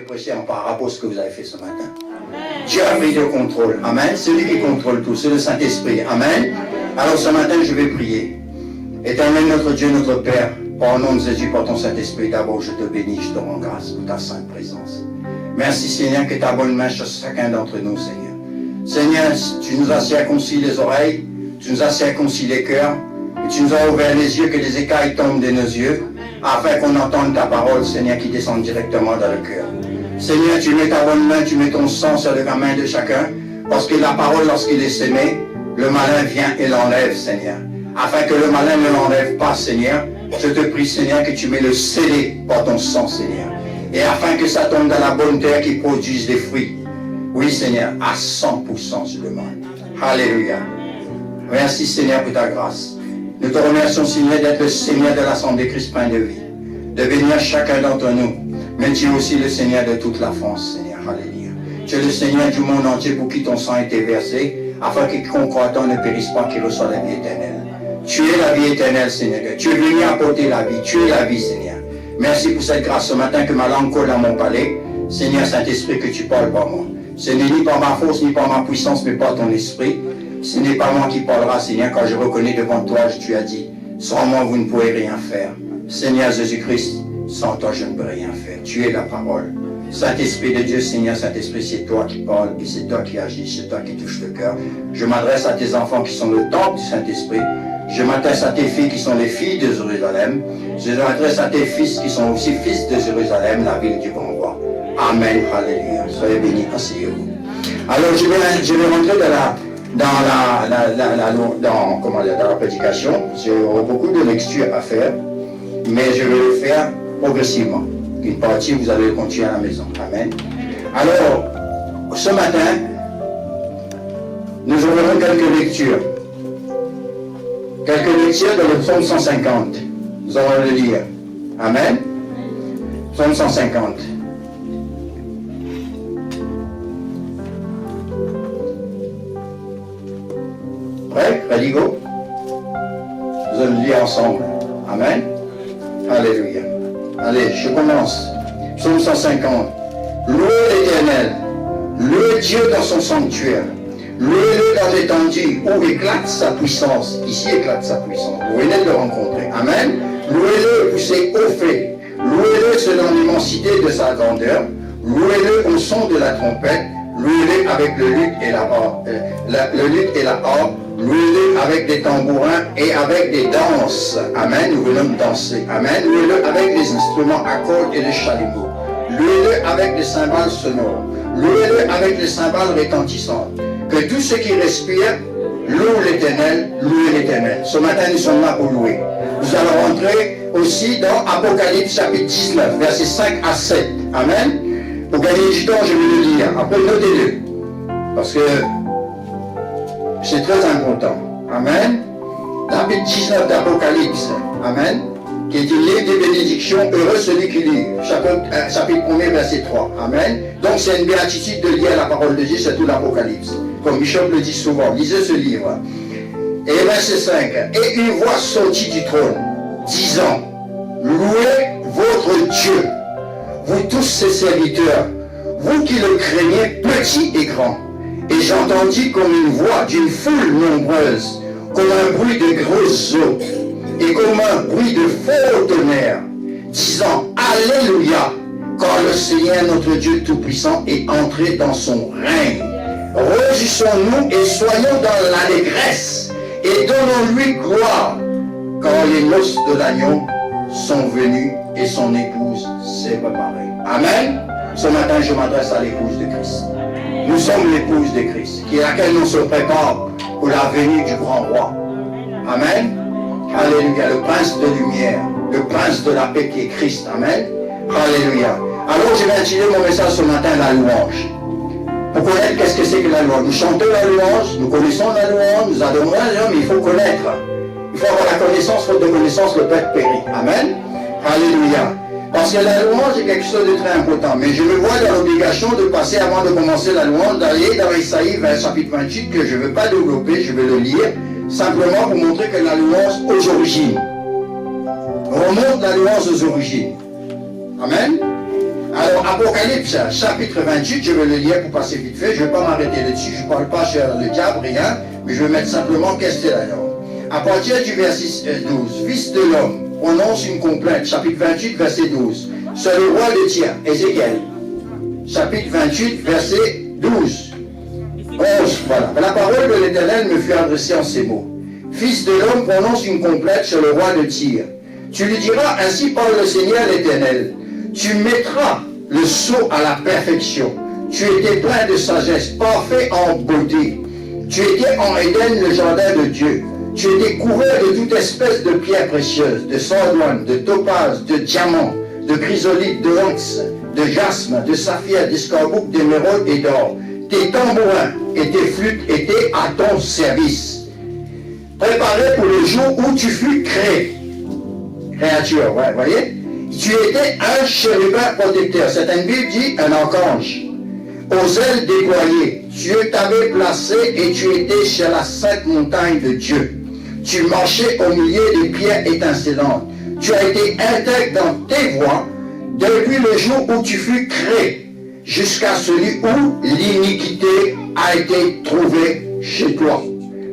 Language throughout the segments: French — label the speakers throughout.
Speaker 1: prêcher en par rapport à ce que vous avez fait ce matin. Dieu a pris le contrôle. Amen. Celui qui contrôle tout, c'est le Saint-Esprit. Amen. Alors ce matin, je vais prier. Éternel, notre Dieu, notre Père, par le nom de Jésus, par ton Saint-Esprit, d'abord je te bénis, je te rends grâce pour ta sainte présence. Merci Seigneur, que ta bonne main sur chacun d'entre nous, Seigneur. Seigneur, tu nous as circoncis les oreilles, tu nous as circoncis les cœurs, et tu nous as ouvert les yeux, que les écailles tombent de nos yeux, afin qu'on entende ta parole, Seigneur, qui descend directement dans le cœur. Seigneur, tu mets ta bonne main, tu mets ton sang sur la main de chacun, parce que la parole, lorsqu'il est sémé, le malin vient et l'enlève, Seigneur. Afin que le malin ne l'enlève pas, Seigneur, je te prie, Seigneur, que tu mets le scellé par ton sang, Seigneur. Et afin que ça tombe dans la bonne terre qui produise des fruits. Oui, Seigneur, à 100% sur le monde. Alléluia. Merci, Seigneur, pour ta grâce. Nous te remercions, Seigneur, d'être le Seigneur de l'Assemblée Christ Pain de vie. De bénir chacun d'entre nous. Mais tu es aussi le Seigneur de toute la France, Seigneur. Alléluia. Tu es le Seigneur du monde entier pour qui ton sang a été versé, afin que quiconque croit en toi ne périsse pas, qu'il reçoive la vie éternelle. Tu es la vie éternelle, Seigneur. Tu es venu apporter la vie. Tu es la vie, Seigneur. Merci pour cette grâce ce matin que ma langue colle à mon palais. Seigneur Saint-Esprit, que tu parles par moi. Ce n'est ni par ma force, ni par ma puissance, mais par ton esprit. Ce n'est pas moi qui parlera, Seigneur, quand je reconnais devant toi, tu as dit, sans moi, vous ne pouvez rien faire. Seigneur Jésus-Christ, sans toi, je ne peux rien faire. Tu es la parole. Saint-Esprit de Dieu, Seigneur Saint-Esprit, c'est toi qui parles et c'est toi qui agis, c'est toi qui touches le cœur. Je m'adresse à tes enfants qui sont le temple du Saint-Esprit. Je m'adresse à tes filles qui sont les filles de Jérusalem. Je m'adresse à tes fils qui sont aussi fils de Jérusalem, la ville du grand roi. Amen. Alléluia. Soyez bénis, asseyez-vous. Alors je vais rentrer dans la prédication. J'aurai beaucoup de lectures à faire, mais je vais le faire progressivement. Une partie, vous allez le continuer à la maison. Amen. Alors, ce matin, nous aurons quelques lectures. Quelques lectures dans le psaume 150. Nous allons le lire. Amen. Psaume 150. Prêt? Ready, go? Nous allons le lire ensemble. Amen. Alléluia. Allez, je commence. Psaume 150. Louez l'Éternel. Louez Dieu dans son sanctuaire. Louez-le dans l'étendue où éclate sa puissance. Ici éclate sa puissance. Vous venez de le rencontrer. Amen. Louez-le pour ses hauts faits. Louez-le selon l'immensité de sa grandeur. Louez-le au son de la trompette. Louez-le avec le luth et la harpe. Le luth et la harpe. Louez-le avec des tambourins et avec des danses. Amen. Nous venons de danser. Amen. Louez-le avec des instruments à cordes et des chalumeaux. Louez-le avec des cymbales sonores. Louez-le avec des cymbales retentissantes. Que tous ceux qui respirent louent l'Éternel, louez l'Éternel. Ce matin, nous sommes là pour louer. Nous allons rentrer aussi dans Apocalypse chapitre 19, versets 5 à 7. Amen. Pour gagner du temps, je vais le lire. Après, notez-le. Parce que c'est très important. Amen. Chapitre 19 d'Apocalypse. Amen. Qui est une livre de bénédiction. Heureux celui qui lit. Chapitre 1er, verset 3. Amen. Donc c'est une béatitude de lire la parole de Dieu, surtout l'Apocalypse. Comme Bishop le dit souvent. Lisez ce livre. Et verset 5. Et une voix sortit du trône, disant, louez votre Dieu, vous tous ses serviteurs, vous qui le craignez, petits et grands. Et j'entendis comme une voix d'une foule nombreuse, comme un bruit de grosses eaux, et comme un bruit de fort tonnerre, disant Alléluia, car le Seigneur notre Dieu Tout-Puissant est entré dans son règne. Réjouissons-nous et soyons dans l'allégresse, et donnons-lui gloire, car les noces de l'agneau sont venues et son épouse s'est préparée. Amen. Ce matin, je m'adresse à l'épouse de Christ. Nous sommes l'épouse de Christ, qui est laquelle nous se prépare pour la venue du grand roi. Amen. Alléluia. Le prince de lumière, le prince de la paix qui est Christ. Amen. Alléluia. Alors je vais intituler mon message ce matin, la louange. Pour connaître qu'est-ce que c'est que la louange. Nous chantons la louange, nous connaissons la louange, nous adorons la louange, mais il faut connaître. Il faut avoir la connaissance, faute de connaissance, le peuple périt. Amen. Alléluia. Parce que la louange est quelque chose de très important. Mais je me vois dans l'obligation de passer, avant de commencer la louange, d'aller dans Isaïe chapitre 28, que je ne veux pas développer, je vais le lire, simplement pour montrer que la louange aux origines remonte la louange aux origines. Amen. Alors, Apocalypse, chapitre 28, je vais le lire pour passer vite fait. Je ne vais pas m'arrêter là-dessus. Je ne parle pas sur le diable, rien. Mais je vais mettre simplement qu'est-ce que c'est là. À partir du verset 12, Fils de l'homme, prononce une complainte. Chapitre 28, verset 12. C'est le roi de Tyr, Ézéchiel. Chapitre 28, verset 12. 11, voilà. La parole de l'Éternel me fut adressée en ces mots. Fils de l'homme, prononce une complainte sur le roi de Tyr. Tu lui diras, ainsi parle le Seigneur l'Éternel. Tu mettras le sceau à la perfection. Tu étais plein de sagesse, parfait en beauté. Tu étais en Éden, le jardin de Dieu. Tu étais couvert de toute espèce de pierres précieuses, de sardouane, de topaz, de diamants, de chrysolite, de onyx, de jasme, de saphir, d'escarboucle, d'émeraude et d'or. Tes tambourins et tes flûtes étaient à ton service. Préparé pour le jour où tu fus créé. Créature, ouais, voyez? Tu étais un chérubin protecteur. Certaines Bibles dit un archange. Aux ailes déployées, Dieu t'avait placé et tu étais sur la sainte montagne de Dieu. Tu marchais au milieu des pierres étincelantes. Tu as été intègre dans tes voies depuis le jour où tu fus créé jusqu'à celui où l'iniquité a été trouvée chez toi.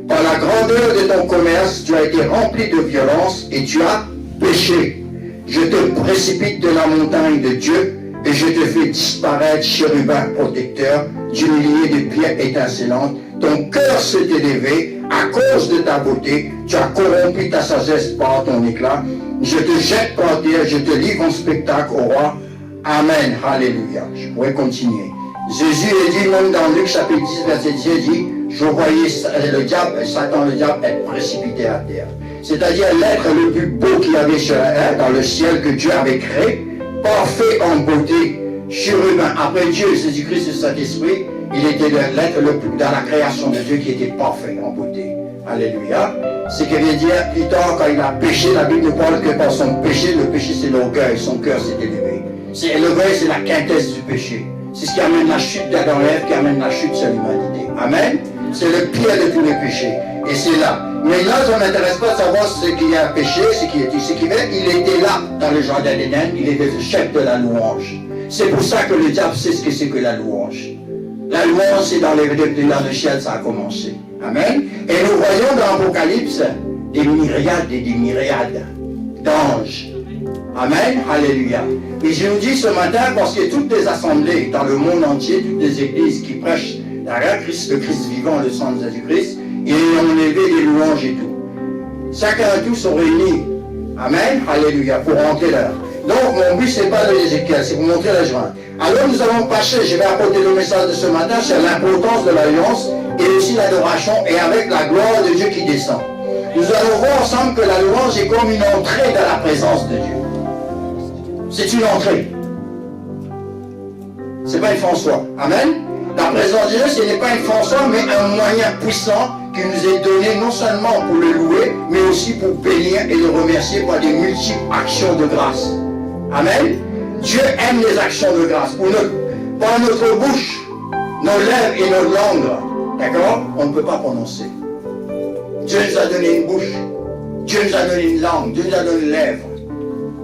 Speaker 1: Par la grandeur de ton commerce, tu as été rempli de violence et tu as péché. Je te précipite de la montagne de Dieu et je te fais disparaître, chérubin protecteur, du milieu des pierres étincelantes. Ton cœur s'est élevé à cause de ta beauté. Tu as corrompu ta sagesse par ton éclat. Je te jette par terre, je te livre en spectacle au roi. Amen. Alléluia. Je pourrais continuer. Jésus est dit, même dans Luc chapitre 10, verset 10, il dit, je voyais le diable, Satan le diable, être précipité à terre. C'est-à-dire l'être le plus beau qu'il y avait sur la terre, dans le ciel que Dieu avait créé, parfait en beauté, chérubin. Après Dieu, Jésus-Christ et Saint-Esprit, il était l'être le plus dans la création de Dieu qui était parfait en beauté. Alléluia. Ce qui vient dire plus tard, quand il a péché, la Bible ne parle que par son péché. Le péché, c'est l'orgueil. Son cœur s'est élevé. L'orgueil, c'est la quintesse du péché. C'est ce qui amène la chute d'Adam et Ève, qui amène la chute sur l'humanité. Amen. C'est le pire de tous les péchés. Et c'est là. Mais là, ça ne m'intéresse pas de savoir ce qui a péché, ce qui est. Il était là, dans le jardin d'Éden. Il était le chef de la louange. C'est pour ça que le diable sait ce que c'est que la louange. La louange, c'est dans le ciel, ça a commencé. Amen. Et nous voyons dans l'Apocalypse des myriades et des myriades d'anges. Amen. Alléluia. Et je vous dis ce matin, parce que toutes les assemblées dans le monde entier, toutes les églises qui prêchent derrière Christ, le Christ vivant, le sang de Jésus-Christ, ils ont élevé des louanges et tout. Chacun et tous sont réunis. Amen. Alléluia. Pour rentrer là. Donc, mon but, ce n'est pas de l'Ézéchiel, c'est pour montrer la joie. Alors, nous allons passer, je vais apporter le message de ce matin sur l'importance de l'alliance et aussi l'adoration et avec la gloire de Dieu qui descend. Nous allons voir ensemble que la louange est comme une entrée dans la présence de Dieu. C'est une entrée. Ce n'est pas une fin en soi. Amen. La présence de Dieu, ce n'est pas une fin en soi, mais un moyen puissant qui nous est donné non seulement pour le louer, mais aussi pour bénir et le remercier par des multiples actions de grâce. Amen. Dieu aime les actions de grâce. Par notre bouche, nos lèvres et nos langues, d'accord, on ne peut pas prononcer. Dieu nous a donné une bouche. Dieu nous a donné une langue. Dieu nous a donné une lèvre.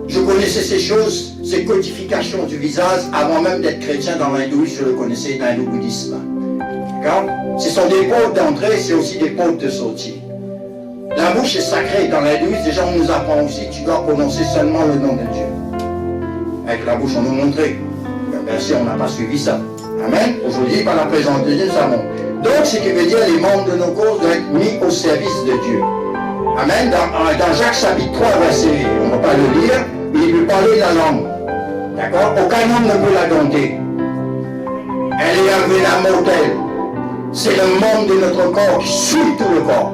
Speaker 1: Je connaissais ces choses, ces codifications du visage, avant même d'être chrétien dans l'hindouisme, je le connaissais dans le bouddhisme. D'accord? Ce sont des portes d'entrée, c'est aussi des portes de sortie. La bouche est sacrée. Dans l'hindouisme, déjà on nous apprend aussi, tu dois prononcer seulement le nom de Dieu. Avec la bouche, on nous montrait. Mais merci, on n'a pas suivi ça. Amen. Aujourd'hui, par la présence de Dieu, nous savons. Donc, ce qui veut dire les membres de nos causes doivent être mis au service de Dieu. Amen. Dans Jacques chapitre 3, verset, on ne va pas le lire, mais il veut parler de la langue. D'accord? Aucun homme ne peut la dompter. Elle est un vénin mortel. C'est le membre de notre corps qui suit tout le corps.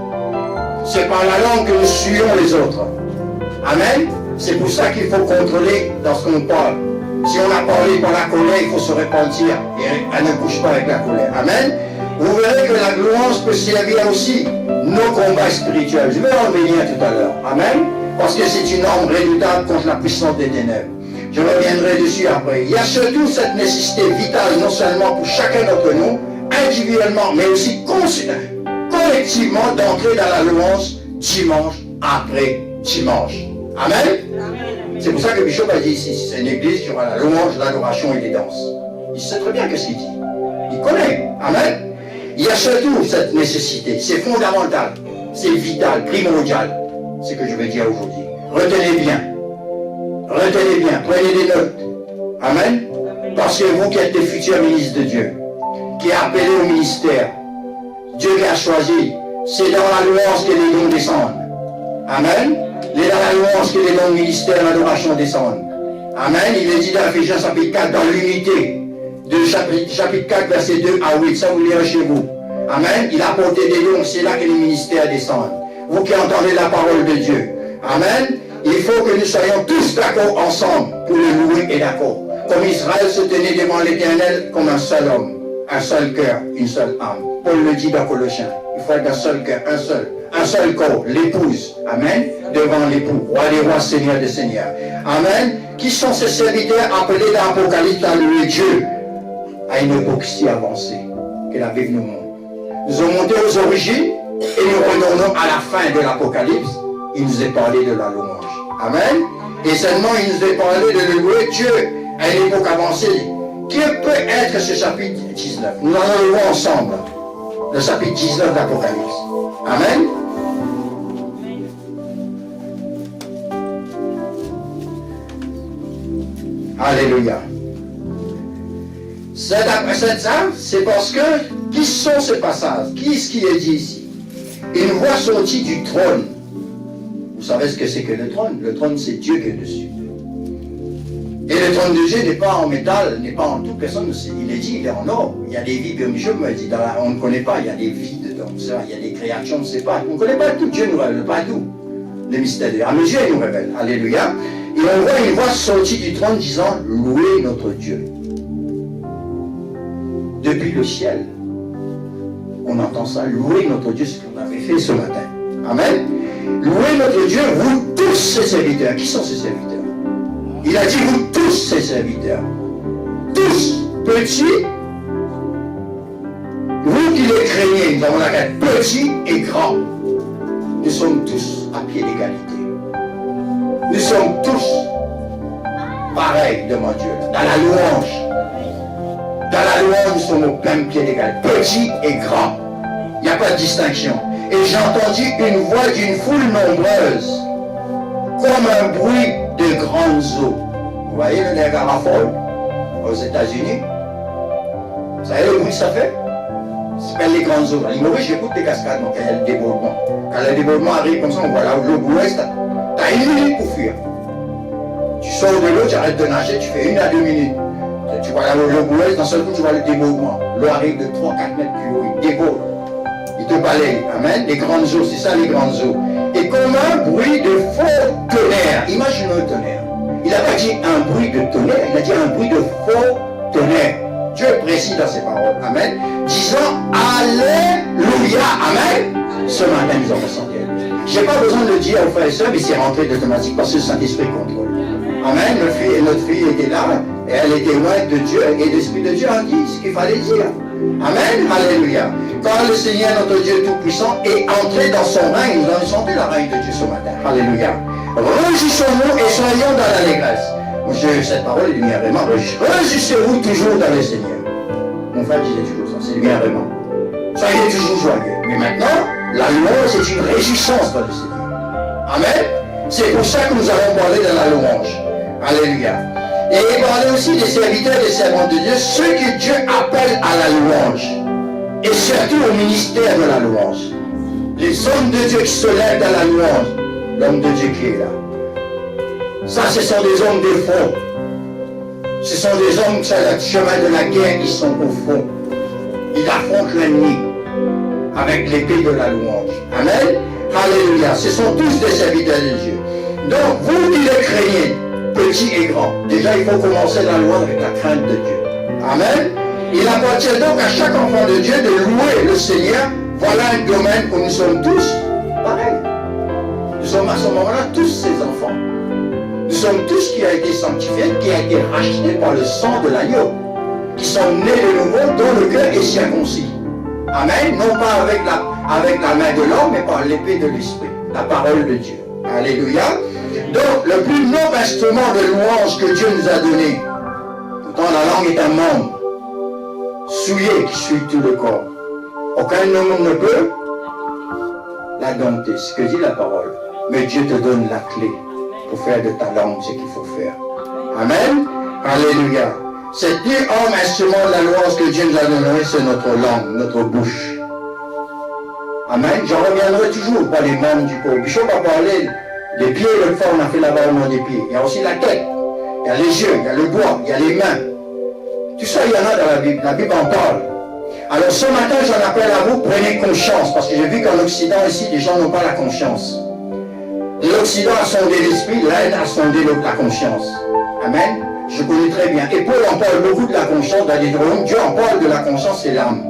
Speaker 1: C'est par la langue que nous suivons les autres. Amen. C'est pour ça qu'il faut contrôler lorsqu'on parle. Si on a parlé par la colère, il faut se repentir. Et elle ne couche pas avec la colère. Amen. Vous verrez que la louange peut servir aussi nos combats spirituels. Je vais en revenir tout à l'heure. Amen. Parce que c'est une arme redoutable contre la puissance des ténèbres. Je reviendrai dessus après. Il y a surtout cette nécessité vitale, non seulement pour chacun d'entre nous, individuellement, mais aussi collectivement, d'entrer dans la louange dimanche après dimanche. Amen. C'est pour ça que Bishop a dit ici, si c'est une église, il y aura la louange, l'adoration et les danses. Il sait très bien ce qu'il dit. Il connaît. Amen. Il y a surtout cette nécessité. C'est fondamental. C'est vital, primordial. C'est ce que je veux dire aujourd'hui. Retenez bien. Retenez bien. Prenez des notes. Amen. Parce que vous qui êtes les futurs ministres de Dieu, qui est appelé au ministère, Dieu qui a choisi, c'est dans la louange que les dons descendent. Amen. C'est dans la louange que les dons de ministère, l'adoration descendent. Amen. Il est dit dans Ephésiens chapitre 4, dans l'unité de chapitre 4, verset 2 à 8. Ça vous lirez chez vous. Amen. Il a porté des dons, c'est là que les ministères descendent. Vous qui entendez la parole de Dieu. Amen. Il faut que nous soyons tous d'accord ensemble pour le louer et d'accord. Comme Israël se tenait devant l'Éternel comme un seul homme, un seul cœur, une seule âme. Paul le dit dans Colossiens. Il faut être un seul cœur, un seul corps, l'épouse. Amen. Devant l'époux, roi des rois, seigneur des seigneurs. Amen. Qui sont ces serviteurs appelés dans l'Apocalypse à louer Dieu à une époque si avancée que la Bible nous montre. Nous sommes montés aux origines et nous retournons à la fin de l'Apocalypse. Il nous est parlé de la louange. Amen. Et seulement il nous est parlé de louer Dieu à une époque avancée. Qui peut être ce chapitre 19? Nous allons le voir ensemble. Le chapitre 19 d'Apocalypse. Amen. Alléluia. C'est parce que, qui sont ces passages? Qui est-ce qui est dit ici? Une voix sortit du trône. Vous savez ce que c'est que le trône? Le trône, c'est Dieu qui est dessus. Et le trône de Dieu n'est pas en métal, n'est pas en tout. Personne ne sait. Il est dit, il est en or. Il y a des vies, Dieu me dit, on ne connaît pas, il y a des vies dedans. Il y a des créations, on ne sait pas. On ne connaît pas tout. Dieu ne nous révèle pas tout. Les mystères de Dieu. Mais Dieu nous révèle. Alléluia. Et on voit une voix sortie du trône disant, louez notre Dieu. Depuis le ciel, on entend ça, louer notre Dieu, ce qu'on avait fait ce matin. Amen. Louez notre Dieu, vous tous ses serviteurs. Qui sont ses serviteurs? Il a dit, vous tous ses serviteurs. Tous, petits, vous qui les craignez, nous avons la reine, petits et grands. Nous sommes tous à pied d'égalité. Nous sommes tous pareils devant Dieu, dans la louange. Dans la louange, nous sommes au plein pied d'égalité, petits et grands. Il n'y a pas de distinction. Et j'ai entendu une voix d'une foule nombreuse, comme un bruit de grandes eaux. Vous voyez le Niagara Falls aux États-Unis? Vous savez le bruit que ça fait? Ça s'appelle les grandes eaux. Les mauvais, j'écoute des cascades, donc il y a le débordement. Quand le débordement arrive comme ça, on voit là l'eau bouleuse, t'as 1 minute pour fuir. Tu sors de l'eau, tu arrêtes de nager, tu fais 1 à 2 minutes. Tu vois l'eau bouleuse, d'un seul coup, tu vois le débordement. L'eau arrive de 3-4 mètres plus haut, il déborde. Il te balaye. Amen. Les grandes eaux, c'est ça les grandes eaux. Et comme un bruit de fort tonnerre. Imaginez un tonnerre. Il n'a pas dit un bruit de tonnerre, il a dit un bruit de fort tonnerre. Dieu est précis dans ses paroles. Amen. Disant Alléluia. Amen. Ce matin, nous avons ressenti. Je n'ai pas besoin de le dire aux frères et sœurs, mais c'est rentré d'automatique parce que le Saint-Esprit contrôle. Amen. Notre fille était là, et elle était loin de Dieu, et l'Esprit de Dieu a dit ce qu'il fallait dire. Amen. Alléluia. Quand le Seigneur, notre Dieu Tout-Puissant, est entré dans son règne, nous avons senti la règne de Dieu ce matin. Alléluia. Réjouissons-nous et soyons dans l'allégresse. Cette parole est bien vraiment. Réjouissez-vous toujours dans le Seigneur. Mon frère disait toujours ça, c'est bien vraiment. Soyez toujours joyeux. Mais maintenant, la louange est une réjouissance dans le Seigneur. Amen. C'est pour ça que nous allons parler de la louange. Alléluia. Et parler aussi des serviteurs et des servants de Dieu, ceux que Dieu appelle à la louange. Et surtout au ministère de la louange. Les hommes de Dieu qui se lèvent dans la louange. L'homme de Dieu qui est là. Ça, ce sont des hommes de fond. Ce sont des hommes qui sont sur le chemin de la guerre, ils sont au fond. Ils affrontent l'ennemi avec l'épée de la louange. Amen. Alléluia. Ce sont tous des serviteurs de Dieu. Donc, vous qui les craignez, petits et grands, déjà il faut commencer la louange avec la crainte de Dieu. Amen. Il appartient donc à chaque enfant de Dieu de louer le Seigneur. Voilà un domaine où nous sommes tous pareils. Nous sommes à ce moment-là tous ses enfants. Nous sommes tous qui a été sanctifiés, qui a été rachetés par le sang de l'agneau, qui sont nés de nouveau, dont le cœur est circoncis. Amen. Non pas avec la main de l'homme, mais par l'épée de l'esprit, la parole de Dieu. Alléluia. Donc, le plus noble instrument de louange que Dieu nous a donné, pourtant la langue est un membre souillé qui suit tout le corps. Aucun homme ne peut la dompter, ce que dit la parole. Mais Dieu te donne la clé pour faire de ta langue ce qu'il faut faire. Amen. Alléluia. Cet homme instrument de la louange que Dieu nous a donné, c'est notre langue, notre bouche. Amen. J'en reviendrai toujours par les membres du corps. Bishop a parlé des pieds, l'autre fois on a fait l'abattement des pieds. Il y a aussi la tête, il y a les yeux, il y a le doigt, il y a les mains. Tout ça, il y en a dans la Bible en parle. Alors ce matin, j'en appelle à vous, prenez conscience, parce que j'ai vu qu'en Occident, ici, les gens n'ont pas la conscience. L'Occident a sondé l'esprit, l'Inde a sondé la conscience. Amen. Je connais très bien. Et Paul en parle beaucoup de la conscience dans les Deutéronome. Dieu en parle de la conscience, c'est l'âme.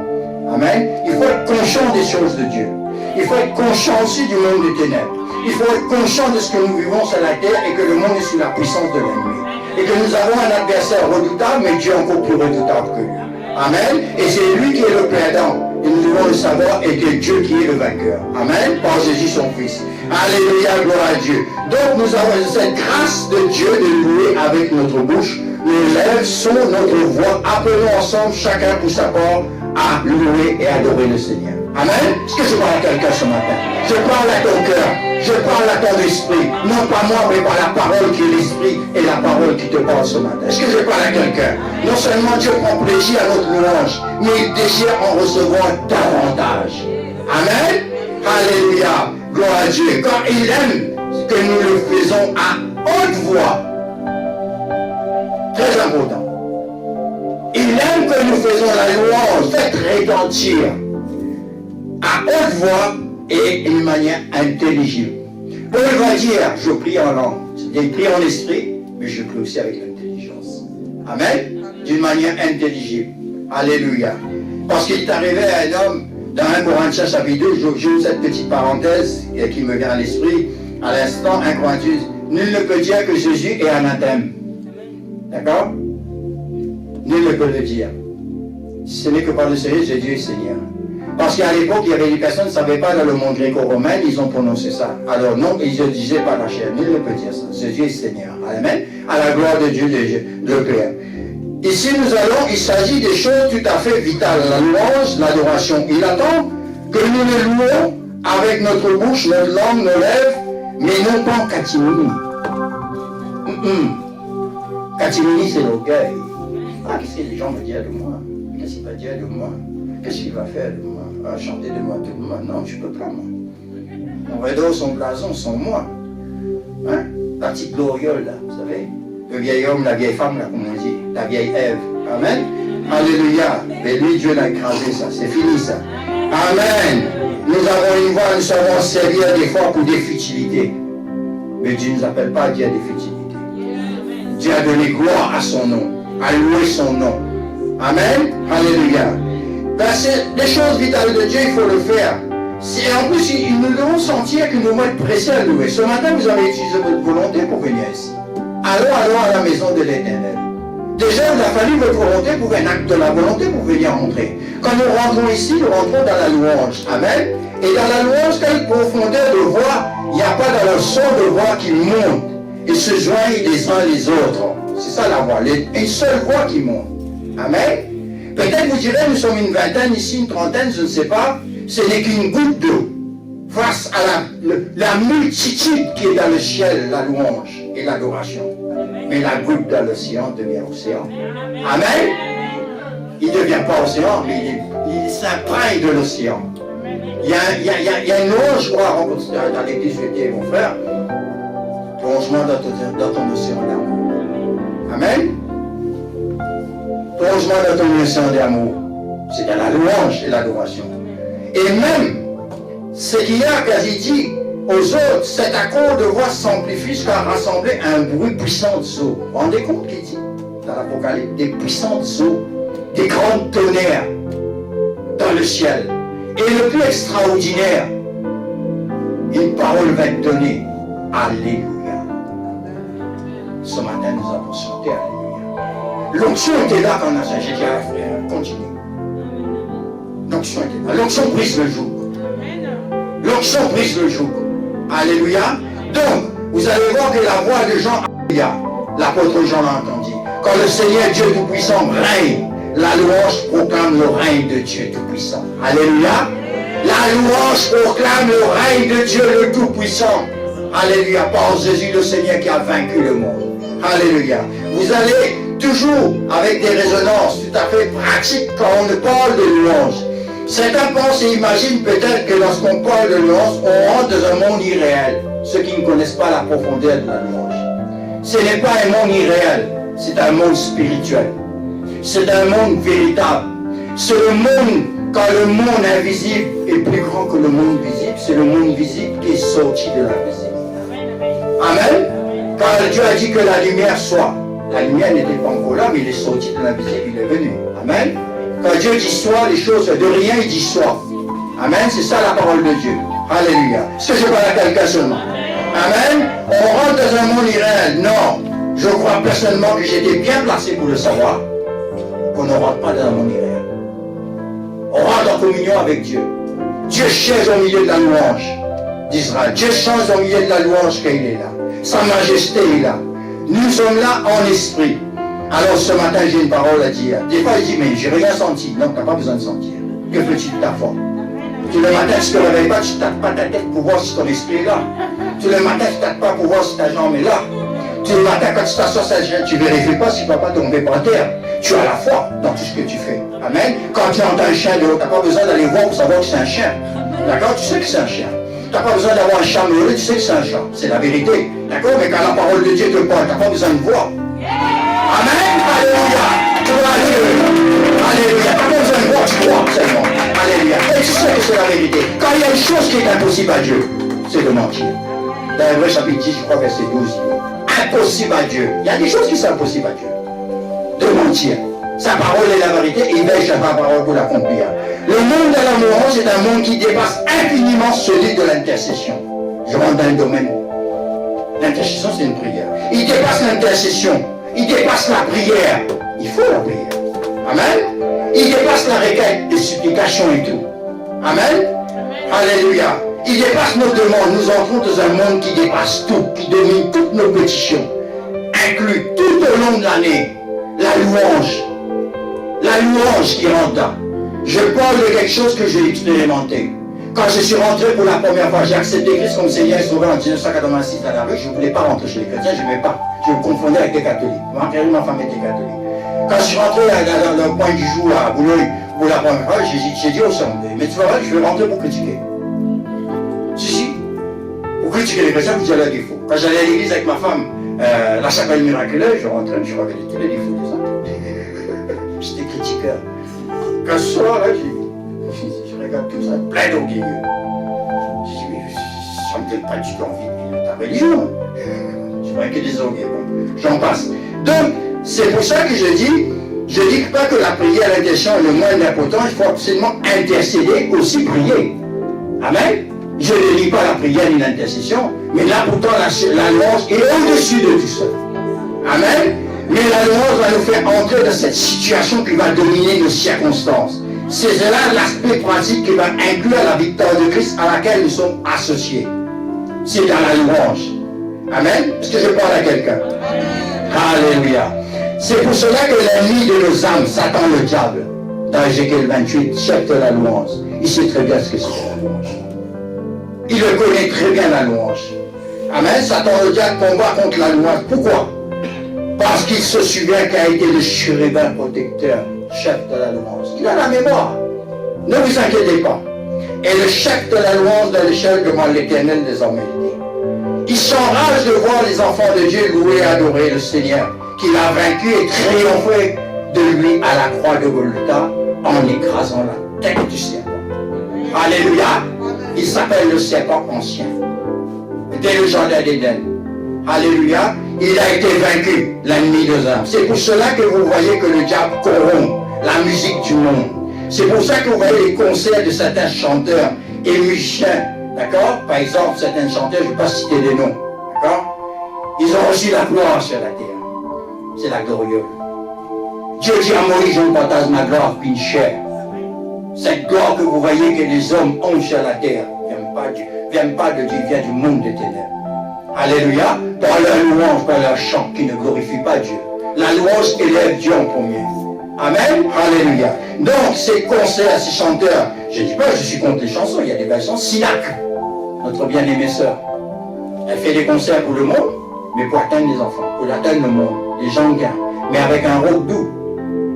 Speaker 1: Amen. Il faut être conscient des choses de Dieu. Il faut être conscient aussi du monde des ténèbres. Il faut être conscient de ce que nous vivons sur la terre et que le monde est sous la puissance de l'ennemi. Et que nous avons un adversaire redoutable, mais Dieu encore plus redoutable que lui. Amen. Et c'est lui qui est le perdant. Et nous devons le savoir, et que Dieu qui est le vainqueur. Amen. Par Jésus son Fils. Alléluia, gloire à Dieu. Donc nous avons cette grâce de Dieu de louer avec notre bouche. Nos lèvres sont notre voix. Appelons ensemble, chacun pour sa part, à louer et adorer le Seigneur. Amen. Est-ce que je parle à quelqu'un ce matin? Je parle à ton cœur. Je parle à ton esprit. Non pas moi, mais par la parole qui est l'esprit et la parole qui te parle ce matin. Est-ce que je parle à quelqu'un? Non seulement Dieu prend plaisir à notre louange, mais il désire en recevoir davantage. Amen. Alléluia. Gloire à Dieu. Quand il aime que nous le faisons à haute voix. Très important. Il aime que nous faisons la louange, faites retentir à haute voix et d'une manière intelligible. Paul va dire, je prie en langue. Je prie en esprit, mais je prie aussi avec l'intelligence. Amen. D'une manière intelligible. Alléluia. Parce qu'il est arrivé à un homme, dans 1 Corinthiens chapitre 2, j'ouvre cette petite parenthèse qui me vient à l'esprit, à l'instant, 1 Corinthiens, nul ne peut dire que Jésus est anathème. D'accord? Nul ne peut le dire. Ce n'est que par le Seigneur, Jésus est Seigneur. Parce qu'à l'époque, il y avait des personnes qui ne savaient pas dans le monde gréco-romain, ils ont prononcé ça. Alors non, ils ne disaient pas la chair. Nul ne peut dire ça. Jésus est Seigneur. Amen. À la gloire de Dieu, le Père. Ici, il s'agit des choses tout à fait vitales. La louange, l'adoration. Il attend que nous le louons avec notre bouche, notre langue, nos lèvres, mais non pas en catimini. Catimini, c'est l'orgueil. Ah, qu'est-ce que les gens me disent de moi? Qu'est-ce qu'il va dire de moi? Qu'est-ce qu'il va faire de moi? Ah, chanter de moi tout le monde? Non, je ne peux pas, moi. Mon rideau, son blason, sont moi. Hein? La petite gloriole, là, vous savez? Le vieil homme, la vieille femme, là, comme on dit. La vieille Ève. Amen. Alléluia. Mais lui, Dieu l'a écrasé, ça. C'est fini, ça. Amen. Nous avons une voix, nous savons servir des fois pour des futilités. Mais Dieu ne nous appelle pas à dire des futilités. Dieu a donné gloire à son nom, à louer son nom. Amen. Alléluia. Ben, c'est des choses vitales de Dieu, il faut le faire. En plus, nous devons sentir que nous devons être pressés à louer. Ce matin, vous avez utilisé votre volonté pour venir ici. Allons à la maison de l'Éternel. Déjà, il a fallu votre volonté pour un acte de la volonté pour venir entrer. Quand nous rentrons ici, nous rentrons dans la louange. Amen. Et dans la louange, quelle profondeur de voix, il n'y a pas dans le son de voix qui monte et se joignent les uns les autres. C'est ça la voix, une seule voix qui monte. Amen. Peut-être vous direz, nous sommes une vingtaine ici, une trentaine, je ne sais pas. Ce n'est qu'une goutte d'eau face à la multitude qui est dans le ciel, la louange et l'adoration. Mais la goutte dans l'océan devient océan. Amen. Il ne devient pas océan, mais il s'imprègne de l'océan. Il y a une louange, je crois, dans l'église de mon frère. Plongement dans ton océan d'amour. Amen. Plongement dans ton océan d'amour. C'est dans la louange et l'adoration. Et même, ce qu'il y a quasi dit aux autres, cet accord de voix s'amplifie jusqu'à rassembler un bruit puissant d'eau. Vous vous rendez compte qu'il dit dans l'Apocalypse, des puissantes eaux, des grandes tonnerres dans le ciel. Et le plus extraordinaire, une parole va être donnée. Alléluia. Ce matin, nous avons chanté Alléluia. L'onction était là quand on a changé. J'ai dit à frère, continue. L'onction était là. L'onction brise le joug. L'onction brise le joug. Alléluia. Donc, vous allez voir que la voix de Jean, l'apôtre Jean l'a entendu. Quand le Seigneur Dieu Tout-Puissant règne, la louange proclame le règne de Dieu Tout-Puissant. Alléluia. La louange proclame le règne de Dieu le Tout-Puissant. Alléluia. Par Jésus le Seigneur qui a vaincu le monde. Alléluia. Vous allez toujours avec des résonances tout à fait pratiques quand on parle de louange. Certains pensent et imaginent peut-être que lorsqu'on parle de louange, on rentre dans un monde irréel. Ceux qui ne connaissent pas la profondeur de la louange. Ce n'est pas un monde irréel, c'est un monde spirituel. C'est un monde véritable. C'est le monde, quand le monde invisible est plus grand que le monde visible, c'est le monde visible qui est sorti de l'invisible. Amen. Quand Dieu a dit que la lumière soit, la lumière n'était pas encore là, mais il est sorti de l'invisible, il est venu. Amen. Quand Dieu dit soit, les choses de rien, il dit soit. Amen. C'est ça la parole de Dieu. Alléluia. Est-ce que je parle à quelqu'un seulement? Amen. On rentre dans un monde irréel. Non. Je crois personnellement que j'étais bien placé pour le savoir. Qu'on ne rentre pas dans un monde irréel. On rentre en communion avec Dieu. Dieu cherche au milieu de la louange d'Israël. Dieu change au milieu de la louange qu'il est là. Sa majesté est là. Nous sommes là en esprit. Alors ce matin, j'ai une parole à dire. Des fois, il dit, mais j'ai rien senti. Non, tu n'as pas besoin de sentir. Que fais-tu de ta foi? Tout le matin, tu ne te réveilles pas, tu ne tapes pas ta tête pour voir si ton esprit est là. Tout le matin, tu ne tapes pas pour voir si ta jambe est là. Tout le matin, quand tu t'assois, tu ne vérifies pas si tu ne vas pas tomber par terre. Tu as la foi dans tout ce que tu fais. Amen. Quand tu entends un chien dehors, tu n'as pas besoin d'aller voir pour savoir que c'est un chien. D'accord? Tu sais que c'est un chien. Tu n'as pas besoin d'avoir un chat meuré, tu sais que c'est un chat. C'est la vérité. D'accord? Mais quand la parole de Dieu te parle, tu n'as pas besoin de voir. Amen. Alléluia. Gloire à Dieu. Alléluia. Tu n'as pas besoin de voir, tu crois seulement. Alléluia. Et tu sais que c'est la vérité. Quand il y a une chose qui est impossible à Dieu, c'est de mentir. Dans Hébreux chapitre 10, je crois, verset 12. Impossible à Dieu. Il y a des choses qui sont impossibles à Dieu. De mentir. Sa parole est la vérité et il veille sur sa parole pour l'accomplir. Le monde de la louange est un monde qui dépasse infiniment celui de l'intercession. Je rentre dans le domaine. L'intercession, c'est une prière. Il dépasse l'intercession. Il dépasse la prière. Il faut la prière. Amen. Il dépasse la requête de supplication et tout. Amen. Alléluia. Il dépasse nos demandes. Nous entrons dans un monde qui dépasse tout, qui domine toutes nos pétitions, inclut tout au long de l'année la louange. La louange qui rentre là. Je parle de quelque chose que j'ai expérimenté. Quand je suis rentré pour la première fois, j'ai accepté Christ comme Seigneur et Sauveur en 1986 à la rue. Je ne voulais pas rentrer chez les chrétiens, je n'aimais pas. Je me confondais avec les catholiques. Ma femme était catholique. Quand je suis rentré dans le point du jour à Boulogne pour la première fois, j'ai dit au Saint-Denis, mais tu vas voir, je vais rentrer pour critiquer. Si. Pour critiquer les chrétiens, vous allez à défaut. Quand j'allais à l'église avec ma femme, la chapelle miraculeuse, je rentrais, je regardais tous les défauts des autres. J'étais critiqueur. Quand ce soir, là, je regarde tout ça, plein d'orgueilleux. Je dis, mais ça me donne pas du tout envie de ta religion. Je vois que des orgueilleux. Bon, j'en passe. Donc, c'est pour ça que je dis pas que la prière, l'intercession est le moins important, il faut absolument intercéder, aussi prier. Amen. Je ne lis pas la prière ni l'intercession, mais là pourtant la louange est au-dessus de tout ça. Amen. Mais la louange va nous faire entrer dans cette situation qui va dominer nos circonstances. C'est là l'aspect pratique qui va inclure la victoire de Christ à laquelle nous sommes associés. C'est dans la louange. Amen. Est-ce que je parle à quelqu'un? Alléluia. C'est pour cela que l'ennemi de nos âmes, Satan le diable, dans Ézéchiel 28, chef de la louange, il sait très bien ce que c'est la louange. Il le connaît très bien la louange. Amen. Satan le diable combat contre la louange. Pourquoi? Parce qu'il se souvient qu'a été le chérubin protecteur, chef de la louange. Il a la mémoire. Ne vous inquiétez pas. Et le chef de la louange dans l'échelle devant l'Éternel des armées. Il s'enrage de voir les enfants de Dieu louer et adorer le Seigneur, qu'il a vaincu et triomphé de lui à la croix de Golgotha en écrasant la tête du serpent. Alléluia. Il s'appelle le serpent ancien. Dès le jardin d'Éden. Alléluia. Il a été vaincu, l'ennemi des âmes. C'est pour cela que vous voyez que le diable corrompt la musique du monde. C'est pour ça que vous voyez les concerts de certains chanteurs et musiciens. D'accord? Par exemple, certains chanteurs, je ne vais pas citer des noms. D'accord? Ils ont reçu la gloire sur la terre. C'est la glorieuse. Dieu dit à Moïse, je partage ma gloire puis une chair. Cette gloire que vous voyez que les hommes ont sur la terre, vient pas de Dieu, vient du monde des ténèbres. Alléluia. Par la louange, par leur chant qui ne glorifie pas Dieu. La louange élève Dieu en premier. Amen. Alléluia. Donc, ces concerts, ces chanteurs, je ne dis pas, je suis contre les chansons, il y a des belles chansons. Sinac, notre bien-aimée sœur, elle fait des concerts pour le monde, mais pour atteindre les enfants, pour atteindre le monde, les gens gagnent, mais avec un rock doux,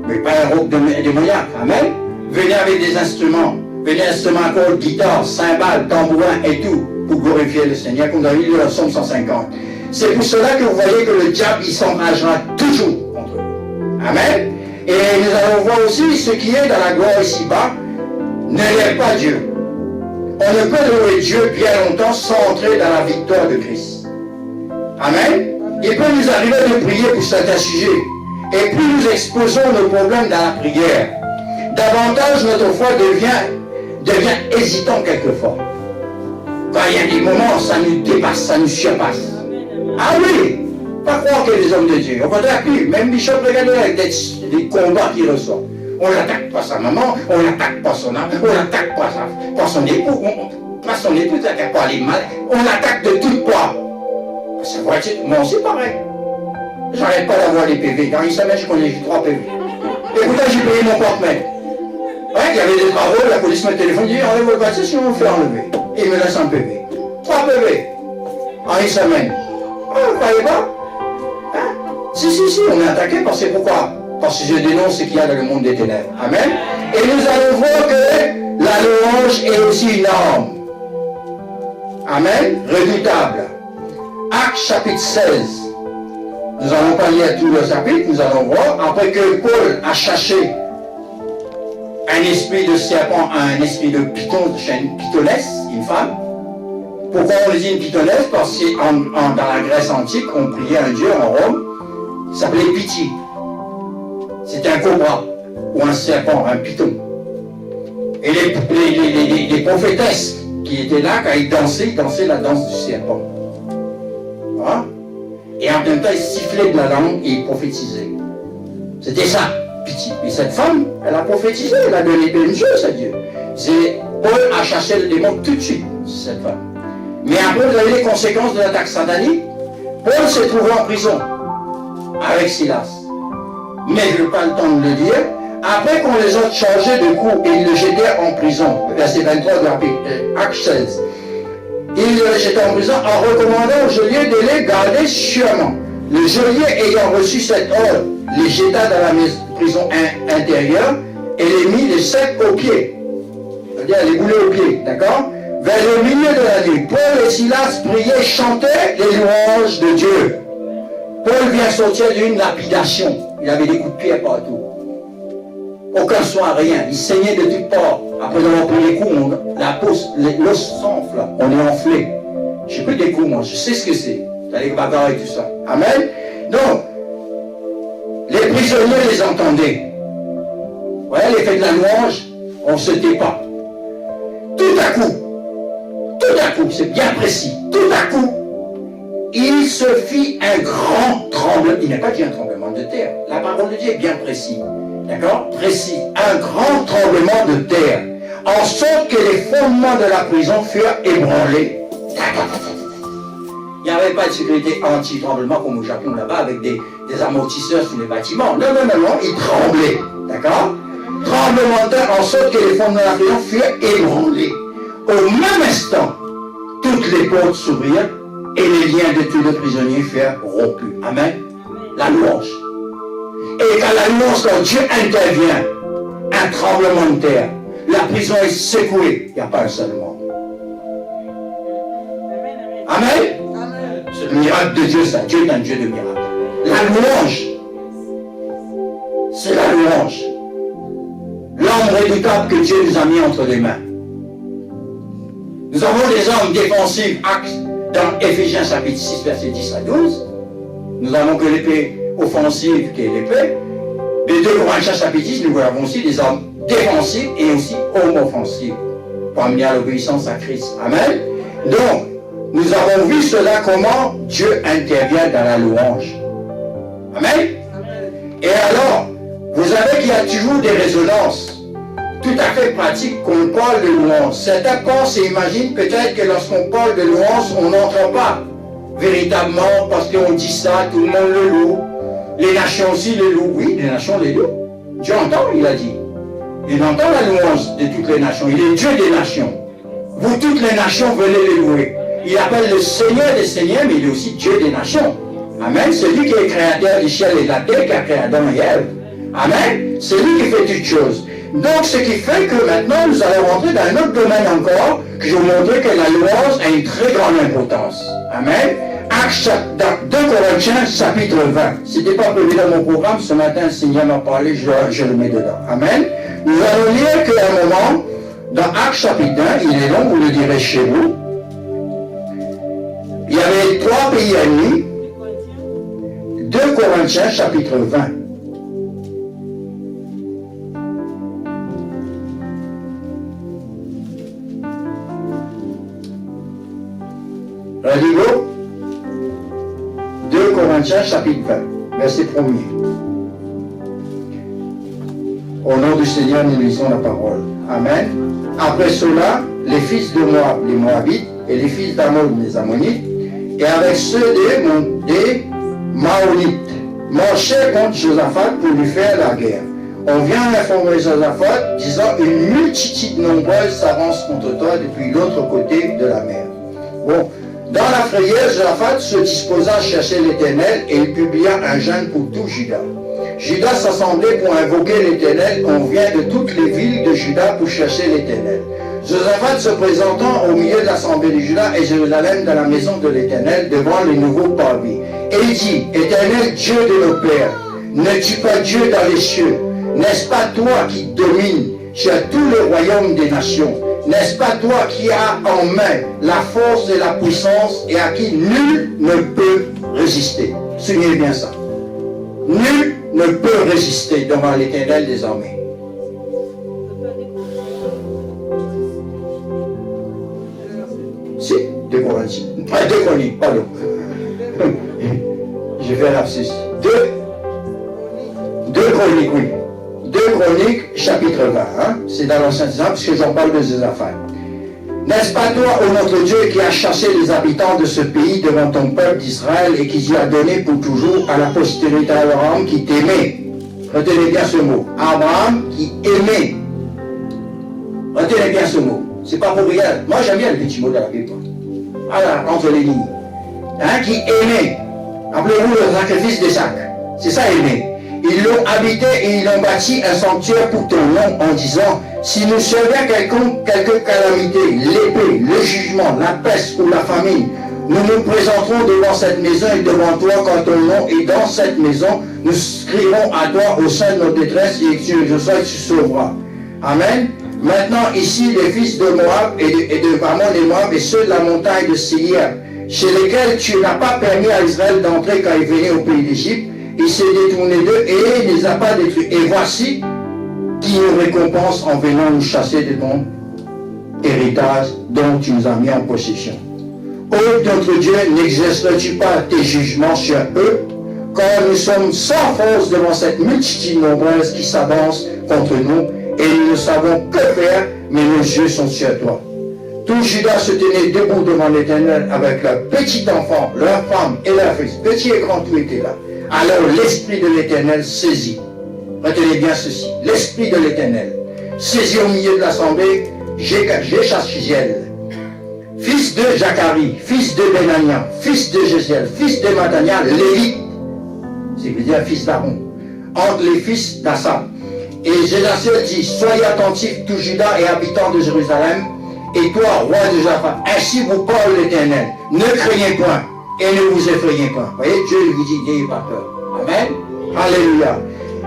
Speaker 1: mais pas un rock démoniaque. Amen. Venez avec des instruments, venez instruments à cordes, guitare, cymbales, tambourin et tout, pour glorifier le Seigneur, comme dans le Somme 150. C'est pour cela que vous voyez que le diable, il s'engagera toujours contre vous. Amen. Et nous allons voir aussi ce qui est dans la gloire ici-bas, n'élève pas Dieu. On ne peut louer Dieu bien longtemps sans entrer dans la victoire de Christ. Amen. Il peut nous arriver de prier pour certains sujets. Et plus nous exposons nos problèmes dans la prière, davantage notre foi devient hésitant quelquefois. Quand il y a des moments, ça nous dépasse, ça nous surpasse. Ah oui, pas croire que les hommes de Dieu. Au contraire, même Bishop, regardez avec des combats qu'il reçoit. On n'attaque pas sa maman, on n'attaque pas son âme, on n'attaque pas son époux, pas son époux, on n'attaque pas les mal, on attaque de toutes parts. Ça va être, moi aussi pareil. J'arrête pas d'avoir les PV. Dans une semaine, je connais 3 PV. Et pourtant, j'ai payé mon porte-monnaie. Ouais, il y avait des travaux, la police me téléphone, dit enlève le papier, sinon on me fait enlever. Et il me laisse un PV. 3 PV. En une semaine. Ah, vous ne croyez pas? Hein? Si, on est attaqué parce que pourquoi? Parce que je dénonce ce qu'il y a dans le monde des ténèbres. Amen. Et nous allons voir que la louange est aussi une arme. Amen. Redoutable. Actes chapitre 16. Nous allons pas lire tout le chapitre, nous allons voir. Après que Paul a cherché un esprit de serpent, un esprit de python, une pythonesse, une femme. Pourquoi on dit une pythonesse? Parce que dans la Grèce antique, on priait un dieu en Rome, il s'appelait Pythie. C'était un cobra, ou un serpent, un python. Et les prophétesses qui étaient là, quand ils dansaient la danse du serpent. Voilà. Et en même temps, ils sifflaient de la langue et ils prophétisaient. C'était ça, Pythie. Et cette femme, elle a prophétisé, elle a donné plein de choses à Dieu. Paul a chassé le démon tout de suite, cette femme. Mais après, vous avez les conséquences de l'attaque satanique. Paul s'est trouvé en prison avec Silas. Mais je n'ai pas le temps de le dire. Après qu'on les a changés de coup et ils le jetaient en prison, verset 23 de Actes 16, ils le jetaient en prison en recommandant au geôlier de les garder sûrement. Le geôlier ayant reçu cet ordre, les jeta dans la prison intérieure et les mit les 7 aux pieds. C'est-à-dire les boulets aux pieds, d'accord? Vers le milieu de la nuit, Paul et Silas priaient, chantaient les louanges de Dieu. Paul vient sortir d'une lapidation. Il avait des coups de pied partout. Aucun soin, rien. Il saignait de toutes parts. Après avoir pris les coups, l'os s'enfle. On est enflé. J'ai pris des coups, moi. Je sais ce que c'est. T'as les bagarres et tout ça. Amen. Donc, les prisonniers les entendaient. Vous voyez, les fêtes de la louange, on ne se tait pas. Tout à coup, c'est bien précis. Tout à coup, il se fit un grand tremblement. Il n'a pas dit un tremblement de terre. La parole de Dieu est bien précis. D'accord? Précis. Un grand tremblement de terre. En sorte que les fondements de la prison furent ébranlés. Il n'y avait pas de sécurité anti-tremblement comme au Japon là-bas avec des amortisseurs sur les bâtiments. Non, il tremblait. D'accord? Tremblement de terre en sorte que les fondements de la prison furent ébranlés. Au même instant, toutes les portes s'ouvrirent et les liens de tous les prisonniers furent rompus. Amen. La louange. Et quand la louange, quand Dieu intervient, un tremblement de terre, la prison est secouée, il n'y a pas un seul mort. Amen. C'est le miracle de Dieu, ça. Dieu est un Dieu de miracle. La louange, c'est la louange. L'homme redoutable que Dieu nous a mis entre les mains. Nous avons des hommes défensifs, dans Éphésiens chapitre 6, verset 10 à 12. Nous avons que l'épée offensive qui est l'épée. Les 2 Corinthiens chapitre 10, nous avons aussi des hommes défensifs et aussi hommes offensifs pour amener à l'obéissance à Christ. Amen. Donc, nous avons vu cela, comment Dieu intervient dans la louange. Amen. Et alors, vous savez qu'il y a toujours des résonances tout à fait pratiques qu'on parle de louange. Certains pensent et imaginent peut-être que lorsqu'on parle de louange, on n'entend pas véritablement, parce qu'on dit ça, tout le monde le loue. Les nations aussi le louent. Oui, les nations les louent. Dieu entend, il a dit. Il entend la louange de toutes les nations. Il est Dieu des nations. Vous, toutes les nations, venez les louer. Il appelle le Seigneur des seigneurs, mais il est aussi Dieu des nations. Amen. C'est lui qui est créateur du ciel et de la terre, qui a créé Adam et Ève. Amen. C'est lui qui fait toutes choses. Donc, ce qui fait que maintenant, nous allons rentrer dans un autre domaine encore, que je vous montrer que la louange a une très grande importance. Amen. Actes, dans 2 Corinthiens, chapitre 20. Ce n'était pas prévu dans mon programme, ce matin, le Seigneur m'a parlé, je le mets dedans. Amen. Nous allons lire qu'à un moment, dans Actes chapitre 1, il est long, vous le direz chez vous, il y avait 3 pays ennemis. 2 Corinthiens, chapitre 20. Ready, go? 2 Corinthiens, chapitre 20, verset 1er. Au nom du Seigneur, nous lisons la parole. Amen. Après cela, les fils de Moab, les Moabites, et les fils d'Ammon, les Ammonites, et avec ceux des Maonites, marchaient contre Josaphat pour lui faire la guerre. On vient informer Josaphat, disant, une multitude nombreuse s'avance contre toi depuis l'autre côté de la mer. Bon, dans la frayeur, Josaphat se disposa à chercher l'Éternel et il publia un jeûne pour tout Juda. Juda s'assemblait pour invoquer l'Éternel. On vient de toutes les villes de Juda pour chercher l'Éternel. Josaphat se présentant au milieu de l'assemblée de Juda et Jérusalem dans la maison de l'Éternel devant les nouveaux parvis. Et il dit, Éternel Dieu de nos pères, n'es-tu pas Dieu dans les cieux? N'est-ce pas toi qui domines sur tous les royaumes des nations? N'est-ce pas toi qui as en main la force et la puissance et à qui nul ne peut résister? Souvenez bien ça. Nul ne peut résister devant l'Éternel des armées. Si, 2 Corinthiens. 2 Chroniques, pardon. J'ai fait lapsus. 2 Chroniques, oui. 2 Chroniques, chapitre 20. Hein? C'est dans l'Ancien Testament, puisque j'en parle de Josaphat. N'est-ce pas toi, ô notre Dieu, qui as chassé les habitants de ce pays devant ton peuple d'Israël et qui t'y as donné pour toujours à la postérité d'Abraham qui t'aimait? Retenez bien ce mot. Abraham qui aimait. Retenez bien ce mot. C'est pas pour rien. Moi, j'aime bien le petit mot de la Bible. Alors, entre les lignes. Hein, qui aimait. Rappelez-vous le sacrifice d'Isaac. C'est ça, aimer. Ils l'ont habité et ils ont bâti un sanctuaire pour ton nom en disant, si nous survient quelque calamité, l'épée, le jugement, la peste ou la famine, nous nous présenterons devant cette maison et devant toi quand ton nom est dans cette maison, nous crierons à toi au sein de notre détresse et je sais que tu sauveras. Amen. Maintenant, ici, les fils de Moab et de Ammon et Moab et ceux de la montagne de Séir, chez lesquels tu n'as pas permis à Israël d'entrer quand il venait au pays d'Égypte, il s'est détourné d'eux et il ne les a pas détruits. Et voici qui nous récompense en venant nous chasser de ton héritage dont tu nous as mis en possession. Ô notre Dieu, n'exerceras-tu pas tes jugements sur eux, car nous sommes sans force devant cette multitude nombreuse qui s'avance contre nous, et nous ne savons que faire, mais nos yeux sont sur toi. Tout Judas se tenait debout devant l'Éternel avec leur petit enfant, leur femme et leur fils. Petit et grand, tout était là. Alors l'Esprit de l'Éternel saisit. Retenez bien ceci. L'Esprit de l'Éternel saisit au milieu de l'assemblée Jéchaziel, fils de Zacharie, fils de Benania, fils de Jéziel, fils de Matania, Lévite, c'est-à-dire fils d'Aaron, entre les fils d'Assam. Et Jéchaziel dit, soyez attentifs, tout Juda et habitants de Jérusalem, et toi, roi de Japhet, ainsi vous parle l'Éternel, ne craignez point et ne vous effrayez pas. Vous voyez, Dieu lui dit, n'ayez pas peur. Amen. Alléluia.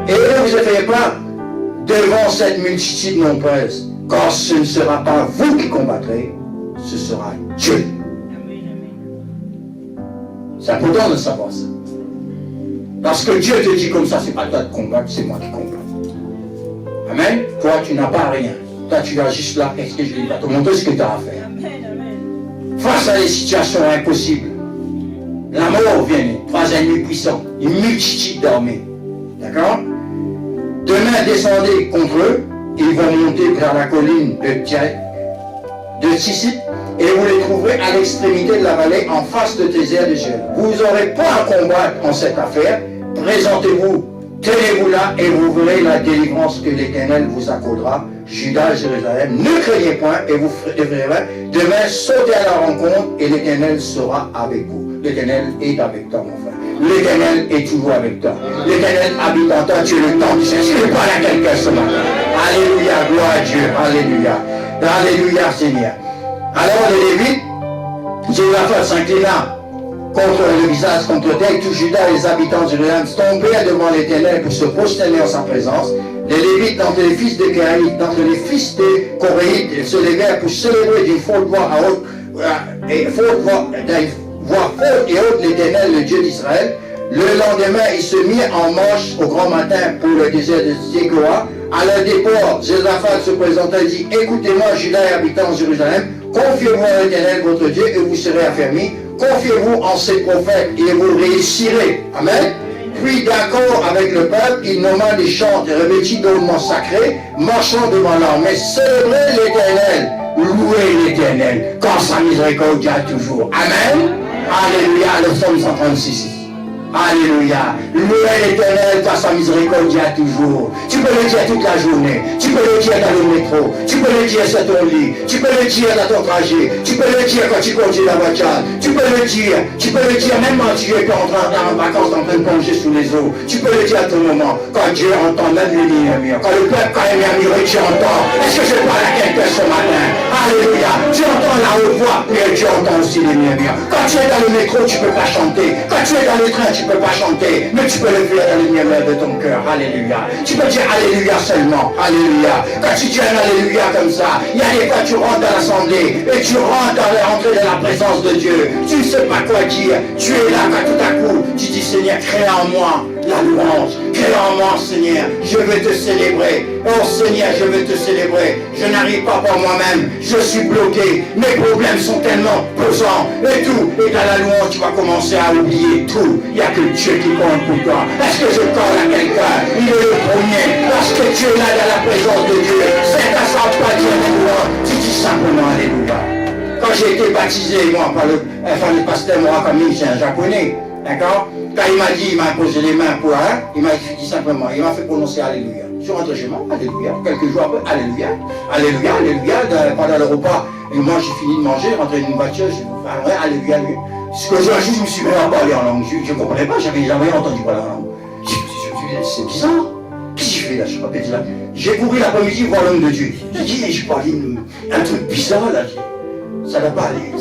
Speaker 1: Et ne vous effrayez pas devant cette multitude nombreuse, car ce ne sera pas vous qui combattrez, ce sera Dieu. C'est important de savoir ça. Parce que Dieu te dit comme ça, c'est pas toi de combattre, c'est moi qui combatte. Amen. Toi, tu n'as pas rien. Toi, tu vas juste là, qu'est-ce que je vais te montrer ce que tu as à faire. Face à des situations impossibles, la mort vient, 3 ennemis puissants, une multitude d'armées. D'accord? Demain, descendez contre eux, et ils vont monter vers la colline de Tissit, et vous les trouverez à l'extrémité de la vallée, en face de Tézéa de Jérusalem. Vous n'aurez pas à combattre en cette affaire. Présentez-vous, tenez-vous là, et vous verrez la délivrance que l'Éternel vous accordera. Judas, Jérusalem, ne craignez point, et vous frères, demain sautez à la rencontre, et l'Éternel sera avec vous. L'Éternel est avec toi, mon frère. L'Éternel est toujours avec toi. L'Éternel habite en toi, tu es le temps du Seigneur. Je parle à quelqu'un ce matin. Alléluia, gloire à Dieu. Alléluia. Alléluia, Seigneur. Alors les Lévites, Jéhoshaphat s'inclina contre le visage, contre terre, tout Judas et les habitants de Jérusalem tombèrent devant l'Éternel pour se prosterner en sa présence. Les Lévites, d'entre les fils de Kéraïtes, d'entre les fils de Coréites, se levèrent pour célébrer d'une forte voix à haute, voix forte et haute l'Éternel, le Dieu d'Israël. Le lendemain, ils se mirent en marche au grand matin pour le désert de Tsékoa. À leur départ, Jéhoshaphat se présenta et dit, écoutez-moi, Judas et habitants de Jérusalem, confiez-vous à l'Éternel, votre Dieu, et vous serez affermis. Confiez-vous en ses prophètes, et vous réussirez. Amen. Puis, d'accord avec le peuple, il nomma des chants revêtis d'ornements sacrés, marchant devant l'armée, célébrez l'Éternel, louez l'Éternel, quand sa miséricorde a toujours. Amen. Alléluia, le psaume 136. Alléluia. Louez l'Éternel car sa miséricorde a toujours. Tu peux le dire toute la journée. Tu peux le dire dans le métro. Tu peux le dire sur ton lit. Tu peux le dire dans ton trajet. Tu peux le dire quand tu conduis la voiture. Tu peux le dire. Tu peux le dire même quand tu es en vacances en train de plonger sous les eaux. Tu peux le dire à tout moment. Quand Dieu entend même les murmures. Quand le peuple quand il murmure, tu entends. Est-ce que je parle à quelqu'un ce matin? Alléluia. Tu entends la haute voix, mais tu entends aussi les murmures. Quand tu es dans le métro, tu ne peux pas chanter. Quand tu es dans le train, tu ne peux pas chanter, mais tu peux le faire dans les murmures de ton cœur. Alléluia. Tu peux dire Alléluia seulement. Alléluia. Quand tu dis un Alléluia comme ça, il y a des fois tu rentres dans l'assemblée et tu rentres dans l'entrée de la présence de Dieu. Tu ne sais pas quoi dire. Tu es là quand tout à coup, tu dis Seigneur, crée en moi la louange. Crée en moi, Seigneur. Je veux te célébrer. Oh Seigneur, je veux te célébrer. Je n'arrive pas par moi-même. Je suis bloqué. Mes problèmes sont tellement pesants. Et tout. Et dans la louange, tu vas commencer à oublier tout. Il n'y a que Dieu qui compte pour toi. Est-ce que je parle à quelqu'un? Il est le premier. Parce que tu es là dans la présence de Dieu. C'est à ça que tu dis louange. Tu dis simplement Alléluia. Quand j'ai été baptisé, moi, par le pasteur Murakami, c'est un japonais. D'accord? Quand il m'a dit, il m'a posé les mains pour un, il m'a dit simplement, il m'a fait prononcer Alléluia. Je suis rentré chez moi, Alléluia. Quelques jours après, Alléluia. Alléluia, Alléluia. Pendant le repas, et moi j'ai fini de manger, rentré dans une voiture, je ouais, Alléluia, Alléluia. Ce que je me suis mis à parler en langue. Je ne comprenais pas, j'avais jamais entendu parler en langue. C'est bizarre. Qu'est-ce que je fais là? Je ne sais pas ce là. J'ai couru l'après-midi voir l'homme de Dieu. J'ai dit, je parlais un truc bizarre là. Ça n'a pas allé.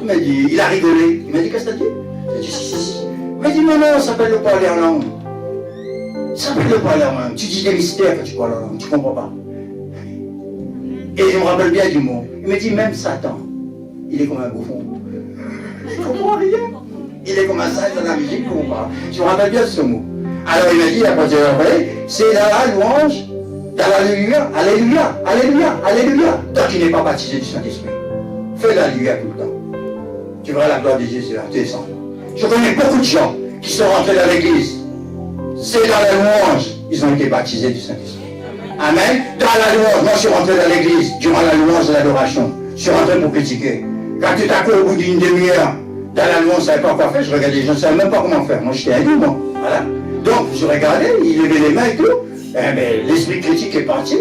Speaker 1: Il m'a dit, il a rigolé. Il m'a dit, qu'est-ce que t'as dit? J'ai dit, si. Il m'a dit, non, ça s'appelle le parler en langue. Ça s'appelle le parler en langue. Tu dis des mystères quand tu parles en langue. Tu ne comprends pas. Et je me rappelle bien du mot. Il m'a dit, même Satan, il est comme un bouffon. Il ne comprend rien. Il est comme un singe dans la musique, il ne comprend pas. Je me rappelle bien de ce mot. Alors il m'a dit, après, c'est dans la louange, dans l'alléluia, alléluia, alléluia, alléluia. Toi qui n'es pas baptisé du Saint-Esprit, fais l'alléluia tout le temps. Tu verras la gloire de Jésus là, tu descends. Je connais beaucoup de gens qui sont rentrés dans l'église. C'est dans la louange, ils ont été baptisés du Saint-Esprit. Amen. Dans la louange, moi je suis rentré dans l'église, durant la louange de l'adoration. Je suis rentré pour critiquer. Quand tout à coup, au bout d'une demi-heure, dans la louange, je ne savais pas quoi faire, je regardais, je ne savais même pas comment faire. Moi j'étais hindou, moi. Voilà. Donc je regardais, il levait les mains et tout. Mais l'esprit critique est parti.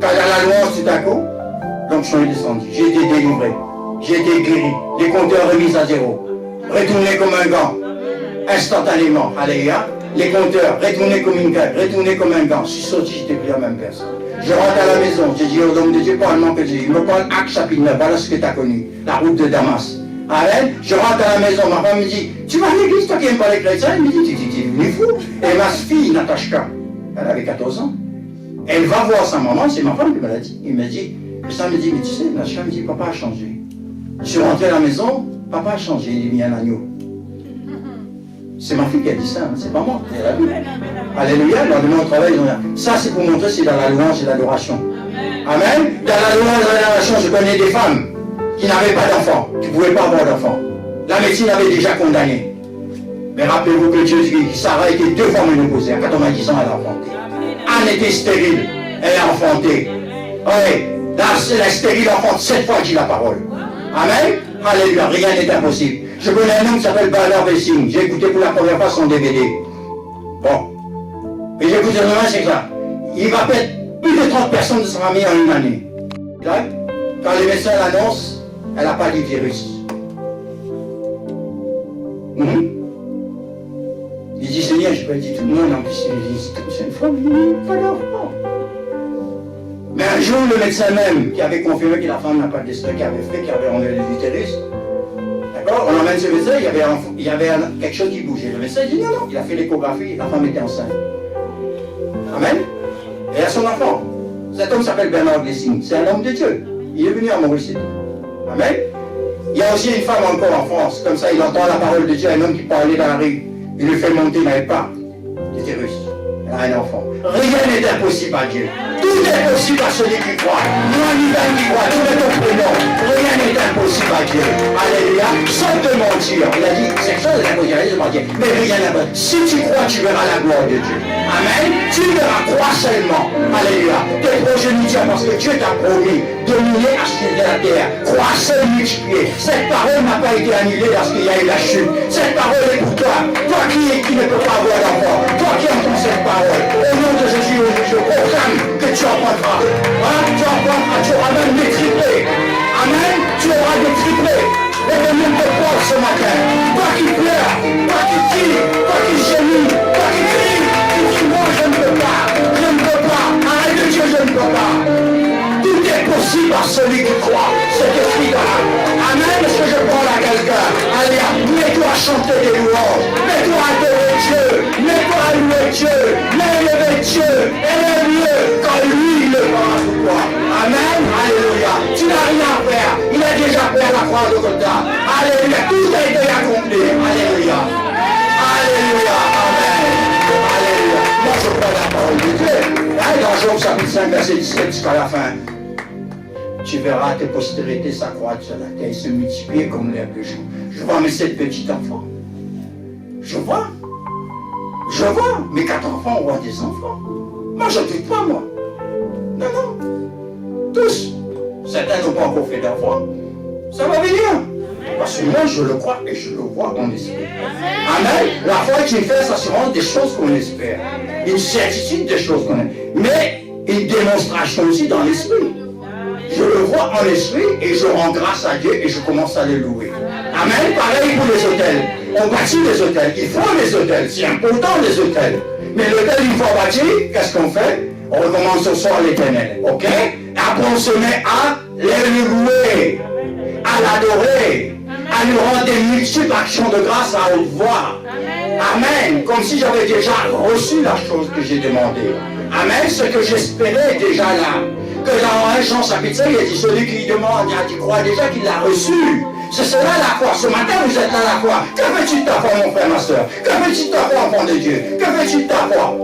Speaker 1: Quand dans la louange, tout à coup, l'onction est descendue. J'ai été délivré. J'ai été guéri. Les compteurs remis à zéro. Retourné comme un gant. Instantanément. Alléluia. Les compteurs, retournés comme une gueule, retournés comme un gant. Je suis sorti, je n'étais plus la même personne. Je rentre à la maison, j'ai dit au homme de Dieu, parle-moi que Dieu. Il me parle Acte chapitre 9, voilà ce que tu as connu. La route de Damas. Amen. Je rentre à la maison, ma femme me dit, tu vas à l'église, toi qui n'aimes pas les chrétiens? Elle me dit, tu es venu fou. Et ma fille, Natashka, elle avait 14 ans. Elle va voir sa maman, c'est ma femme qui me l'a dit. Il me dit, ça me dit, mais tu sais, Natashka me dit, papa a changé. Je suis rentré à la maison, papa a changé, il est mis un agneau. C'est ma fille qui a dit ça, hein, c'est pas moi, c'est la Bible. Alléluia, dans le monde au travail, ça c'est pour montrer, c'est dans la louange et l'adoration. Amen. Dans la louange et l'adoration, je connais des femmes qui n'avaient pas d'enfants, qui ne pouvaient pas avoir d'enfants. La médecine avait déjà condamné. Mais rappelez-vous que Dieu dit, Sarah était 2 fois ménopausée, à 90 ans elle a enfanté. Anne était stérile, elle a enfanté. Oui, La stérile enfante 7 fois dit la parole. Amen. Alléluia. Rien n'est impossible. Je connais un homme qui s'appelle Bernard Wessing. J'ai écouté pour la première fois son DVD. Bon. Et j'ai écouté vraiment, c'est ça. Il va perdre plus de 30 personnes de sa famille en une année. Là, quand les médecins l'annoncent, elle n'a pas du virus. Il dit, Seigneur, je peux dire tout le monde en plus, il dit, c'est une femme, pas d'enfant. Mais un jour, le médecin même, qui avait confirmé que la femme n'a pas de destin, qui avait fait, qui avait enlevé l'utérus, d'accord, on emmène ce médecin, il y avait quelque chose qui bougeait. Le médecin dit, non, il a fait l'échographie, la femme était enceinte. Amen. Et à son enfant. Cet homme s'appelle Bernard Wessing, c'est un homme de Dieu. Il est venu à Maurice. Amen. Il y a aussi une femme encore en France, comme ça il entend la parole de Dieu, un homme qui parlait dans la rue, il lui fait monter, il n'avait pas l'utérus. Elle a un enfant. Rien n'est impossible à Dieu. Tout est possible à celui qui croit. Moi, l'hiver qui croit, tout est ton prénom. Rien n'est impossible à Dieu. Alléluia. Sans te mentir. Il a dit, cette chose est impossible à Dieu. Mais rien n'est impossible. Si tu crois, tu verras la gloire de Dieu. Amen. Tu verras, crois seulement. Alléluia. Tes progénitures, parce que Dieu t'a promis dominer, acheter la terre. Crois seul, multiplier. Cette parole n'a pas été annulée lorsqu'il y a eu la chute. Cette parole est pour toi. Toi qui ne peux pas avoir d'enfant. Toi qui entends cette parole. Au nom de Jésus, je proclame que tu entendras. Voilà, tu entendras, tu auras même des triplés. Amen. Tu auras des triplés. Et le monde te porte ce matin. Toi qui pleures, toi qui tires, toi qui gémis, toi qui cries, tu dis moi je ne peux pas, je ne peux pas. Arrête de Dieu, je ne peux pas. Tout est possible à celui qui croit. Cet esprit-là. Amen. Est-ce que je parle à quelqu'un? Allez, mets-toi à chanter des louanges. Mets-toi à adorer Dieu. Mets-toi à louer Dieu. Mets élever Dieu. Élève-le quand lui le fera pour toi. Amen. Alléluia. Tu n'as rien à faire. Il a déjà fait la croix de Golgotha. Alléluia. Tout a été accompli. Alléluia. Alléluia. Amen. Alléluia. Moi je prends la parole de Dieu. Dans Job chapitre 5, verset 17 jusqu'à la fin. Tu verras tes postérités s'accroître sur la terre et se multiplier comme l'herbe de jour. Je vois mes 7 petits enfants. Je vois. Mes 4 enfants, on voit des enfants. Moi, je ne doute pas, moi. Non. Tous. Certains n'ont pas encore fait d'enfants. Ça va venir. Parce que moi, je le crois et je le vois en esprit. Amen. La foi est une ferme assurance des choses qu'on espère. Une certitude des choses qu'on espère. Mais une démonstration aussi dans l'esprit. Je le vois en esprit et je rends grâce à Dieu et je commence à le louer. Amen. Pareil pour les hôtels. On bâtit les hôtels. Il faut les hôtels. C'est important les hôtels. Mais l'hôtel, une fois bâti, qu'est-ce qu'on fait? On recommence ce soir l'éternel. Ok? Après, on se met à le louer, à l'adorer, à lui rendre des multiples actions de grâce à haute voix. Amen. Comme si j'avais déjà reçu la chose que j'ai demandée. Amen. Ce que j'espérais déjà là. Que dans 1 Jean chapitre 5, il a dit celui qui demande, tu crois déjà qu'il l'a reçu. C'est cela la foi. Ce matin, vous êtes là la foi. Que fais-tu de ta foi, mon frère, ma soeur? Que fais-tu de ta foi, enfant de Dieu? Que fais-tu de ta foi?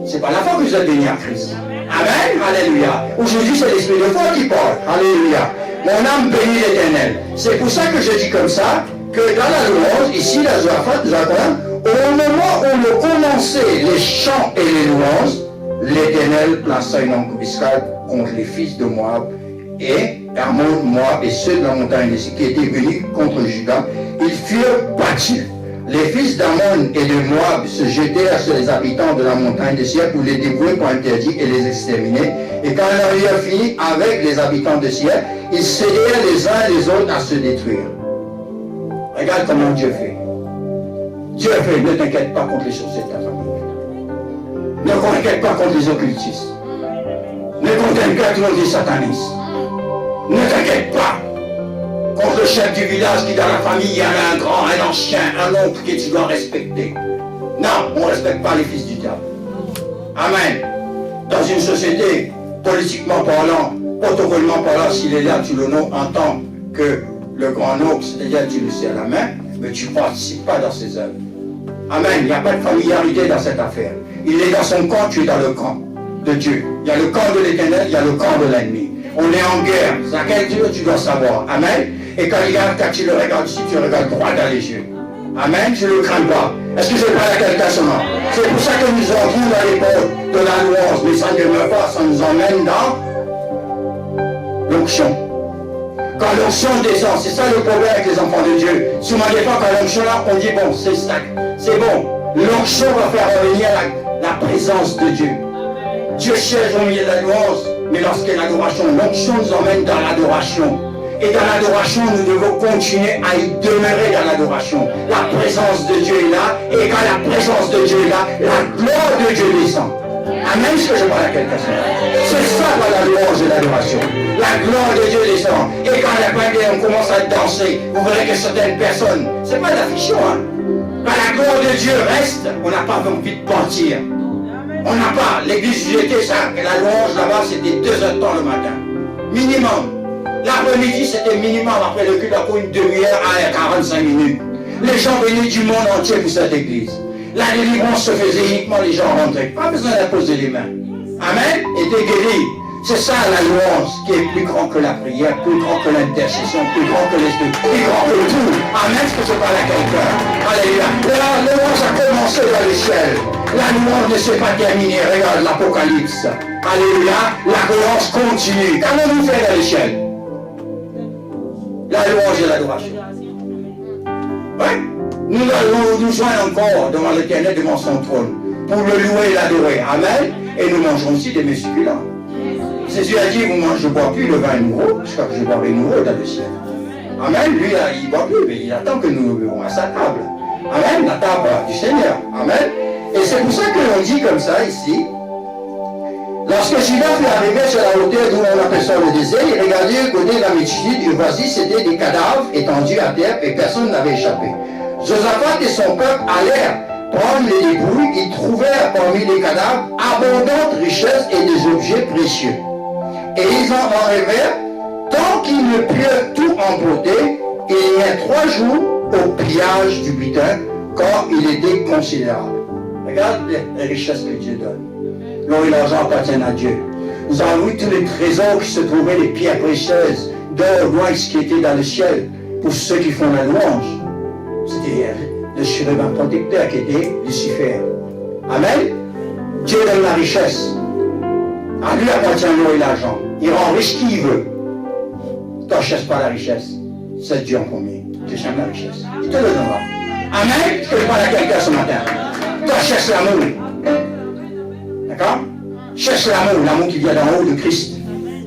Speaker 1: C'est pas la foi que vous êtes béni à Christ. Amen. Alléluia. Aujourd'hui, c'est l'esprit de foi qui parle. Alléluia. Mon âme bénit l'Éternel. C'est pour ça que je dis comme ça, que dans la louange, ici, la Joachim, au moment où l'on commençait les chants et les louanges, l'Éternel plaça une embuscade contre les fils de Moab et Hermon, Moab et ceux de la montagne des qui étaient venus contre Juda. Ils furent battus. Les fils d'Ammon et de Moab se jetèrent sur les habitants de la montagne de Sier pour les dévouer pour interdits et les exterminer. Et quand ils eurent fini avec les habitants de Sier, ils cédèrent les uns les autres à se détruire. Regarde comment Dieu fait. Dieu fait, ne t'inquiète pas contre les choses de ta famille. Ne t'inquiète pas contre les occultistes. Ne t'inquiète pas contre les satanistes. Ne t'inquiète pas contre le chef du village qui dans la famille, il y a un grand, un ancien, un oncle que tu dois respecter. Non, on ne respecte pas les fils du diable. Amen. Dans une société, politiquement parlant, protocolement parlant, s'il est là, tu le nommes en tant que le grand oncle, c'est-à-dire tu le sais à la main, mais tu ne participes pas dans ses œuvres. Amen. Il n'y a pas de familiarité dans cette affaire. Il est dans son camp, tu es dans le camp de Dieu. Il y a le camp de l'Éternel, il y a le camp de l'ennemi. On est en guerre. C'est à quel Dieu tu dois savoir. Amen. Et quand tu le regardes ici, tu regardes droit dans les yeux. Amen. Tu ne le crains pas. Est-ce que je parle à quelqu'un seulement? C'est pour ça que nous entrons dans les portes de la louange. Mais ça ne demeure pas, ça nous emmène dans l'onction. Quand l'onction descend, c'est ça le problème avec les enfants de Dieu. Souvent des fois, quand l'onction là, on dit bon, c'est bon. L'onction va faire revenir la présence de Dieu. Dieu siège au milieu de la louange, mais lorsqu'il y a l'adoration, l'onction nous emmène dans l'adoration. Et dans l'adoration, nous devons continuer à y demeurer dans l'adoration. La présence de Dieu est là, et quand la présence de Dieu est là, la gloire de Dieu descend. Amen, ce que je parle à quelqu'un. C'est ça dans la louange et l'adoration. La gloire de Dieu descend. Et quand on commence à danser, vous verrez que certaines personnes, c'est pas de la fiction, hein. Quand la gloire de Dieu reste, on n'a pas envie de partir. On n'a pas. L'église où j'étais, ça, la louange là-bas, c'était 2 heures de temps le matin. Minimum. L'après-midi, c'était minimum après le culte, pour une demi-heure à 45 minutes. Les gens venaient du monde entier pour cette église. La délivrance se faisait uniquement, les gens rentraient. Pas besoin d'imposer les mains. Amen. Et t'es guéri. C'est ça la louange qui est plus grand que la prière, plus grand que l'intercession, plus grand que l'esprit, plus grand que tout. Amen. Ce que je parle à quelqu'un. Alléluia. La louange a commencé dans le ciel. La louange ne s'est pas terminée. Regarde l'Apocalypse. Alléluia. La louange continue. Qu'allons-nous faire dans le ciel? La louange et l'adoration. Oui. Nous allons nous joindre encore devant l'Éternel, devant son trône, pour le louer et l'adorer. Amen. Et nous mangerons aussi des mets succulents. Jésus a dit, vous mangez, je ne bois plus le vin nouveau, jusqu'à que je boirai nouveau dans le ciel. Amen. Lui, il ne boit plus, mais il attend que nous nous buvons à sa table. Amen. La table du Seigneur. Amen. Et c'est pour ça que l'on dit comme ça ici. Lorsque Judas fut arrivé sur la hauteur d'où on appelle ça le désert, il regardait côté de la multitude, et voici, c'était des cadavres étendus à terre et personne n'avait échappé. Josaphat et son peuple allèrent prendre les débrouilles, ils trouvèrent parmi les cadavres abondantes richesses et des objets précieux. Et ils en enlevèrent tant qu'ils ne purent tout emporter, et il y a 3 jours au pillage du butin, car il était considérable. Regarde les richesses que Dieu donne. L'or et l'argent appartiennent à Dieu. Nous avons vu tous les trésors qui se trouvaient, les pierres précieuses, d'or, ce qui était dans le ciel, pour ceux qui font la louange. C'était le chérubin protecteur qui était Lucifer. Amen. Dieu donne la richesse. À lui appartient l'or et l'argent. Il rend riche qui il veut. Ne t'achètes pas la richesse. C'est Dieu en premier. Tu cherches la richesse. Il te le donnera. Amen. Je te parle à quelqu'un ce matin. T'achètes l'amour. D'accord? Cherche l'amour qui vient d'en haut de Christ.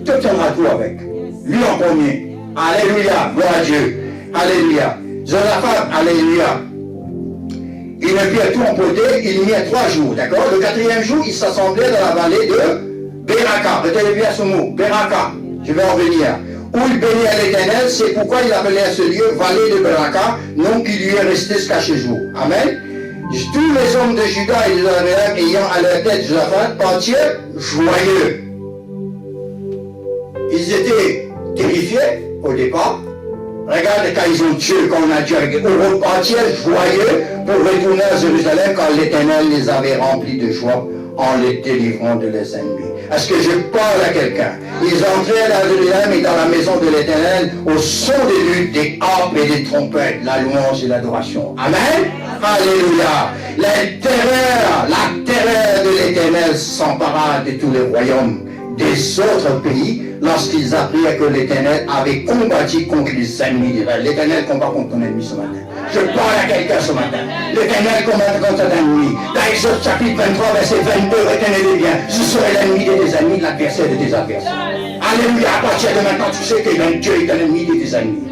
Speaker 1: Tu obtiendras tout avec. Lui en premier. Alléluia. Gloire à Dieu. Alléluia. Josaphat, alléluia. Il ne put tout emporter, il y a 3 jours, d'accord? Le 4e jour, il s'assemblait dans la vallée de Beraka. Retenez bien ce mot, Beraka. Je vais en venir. Où il bénit l'Éternel, c'est pourquoi il appelait ce lieu vallée de Beraka, nom qui lui est resté jusqu'à ce jour. Amen. Tous les hommes de Juda et de Jérusalem ayant à leur tête Josaphat partirent joyeux. Ils étaient terrifiés au départ. Regarde quand ils ont Dieu, quand on a Dieu avec eux, on repartit joyeux pour retourner à Jérusalem quand l'Éternel les avait remplis de joie en les délivrant de leurs ennemis. Est-ce que je parle à quelqu'un? Ils entrèrent à Jérusalem et dans la maison de l'Éternel au son des luttes, des harpes et des trompettes, la louange et l'adoration. Amen. Alléluia. La terreur de l'Éternel s'empara de tous les royaumes des autres pays lorsqu'ils apprirent que l'Éternel avait combattu contre les ennemis d'Israël. L'Éternel combat contre ton ennemi ce matin. Je parle à quelqu'un ce matin. L'Éternel combat contre ton ennemi. Dans Exode chapitre 23, verset 22, retenez-le bien. Je serai l'ennemi de tes ennemis, l'adversaire de tes adversaires. Alléluia. À partir de maintenant, tu sais que Dieu est l'ennemi de tes ennemis.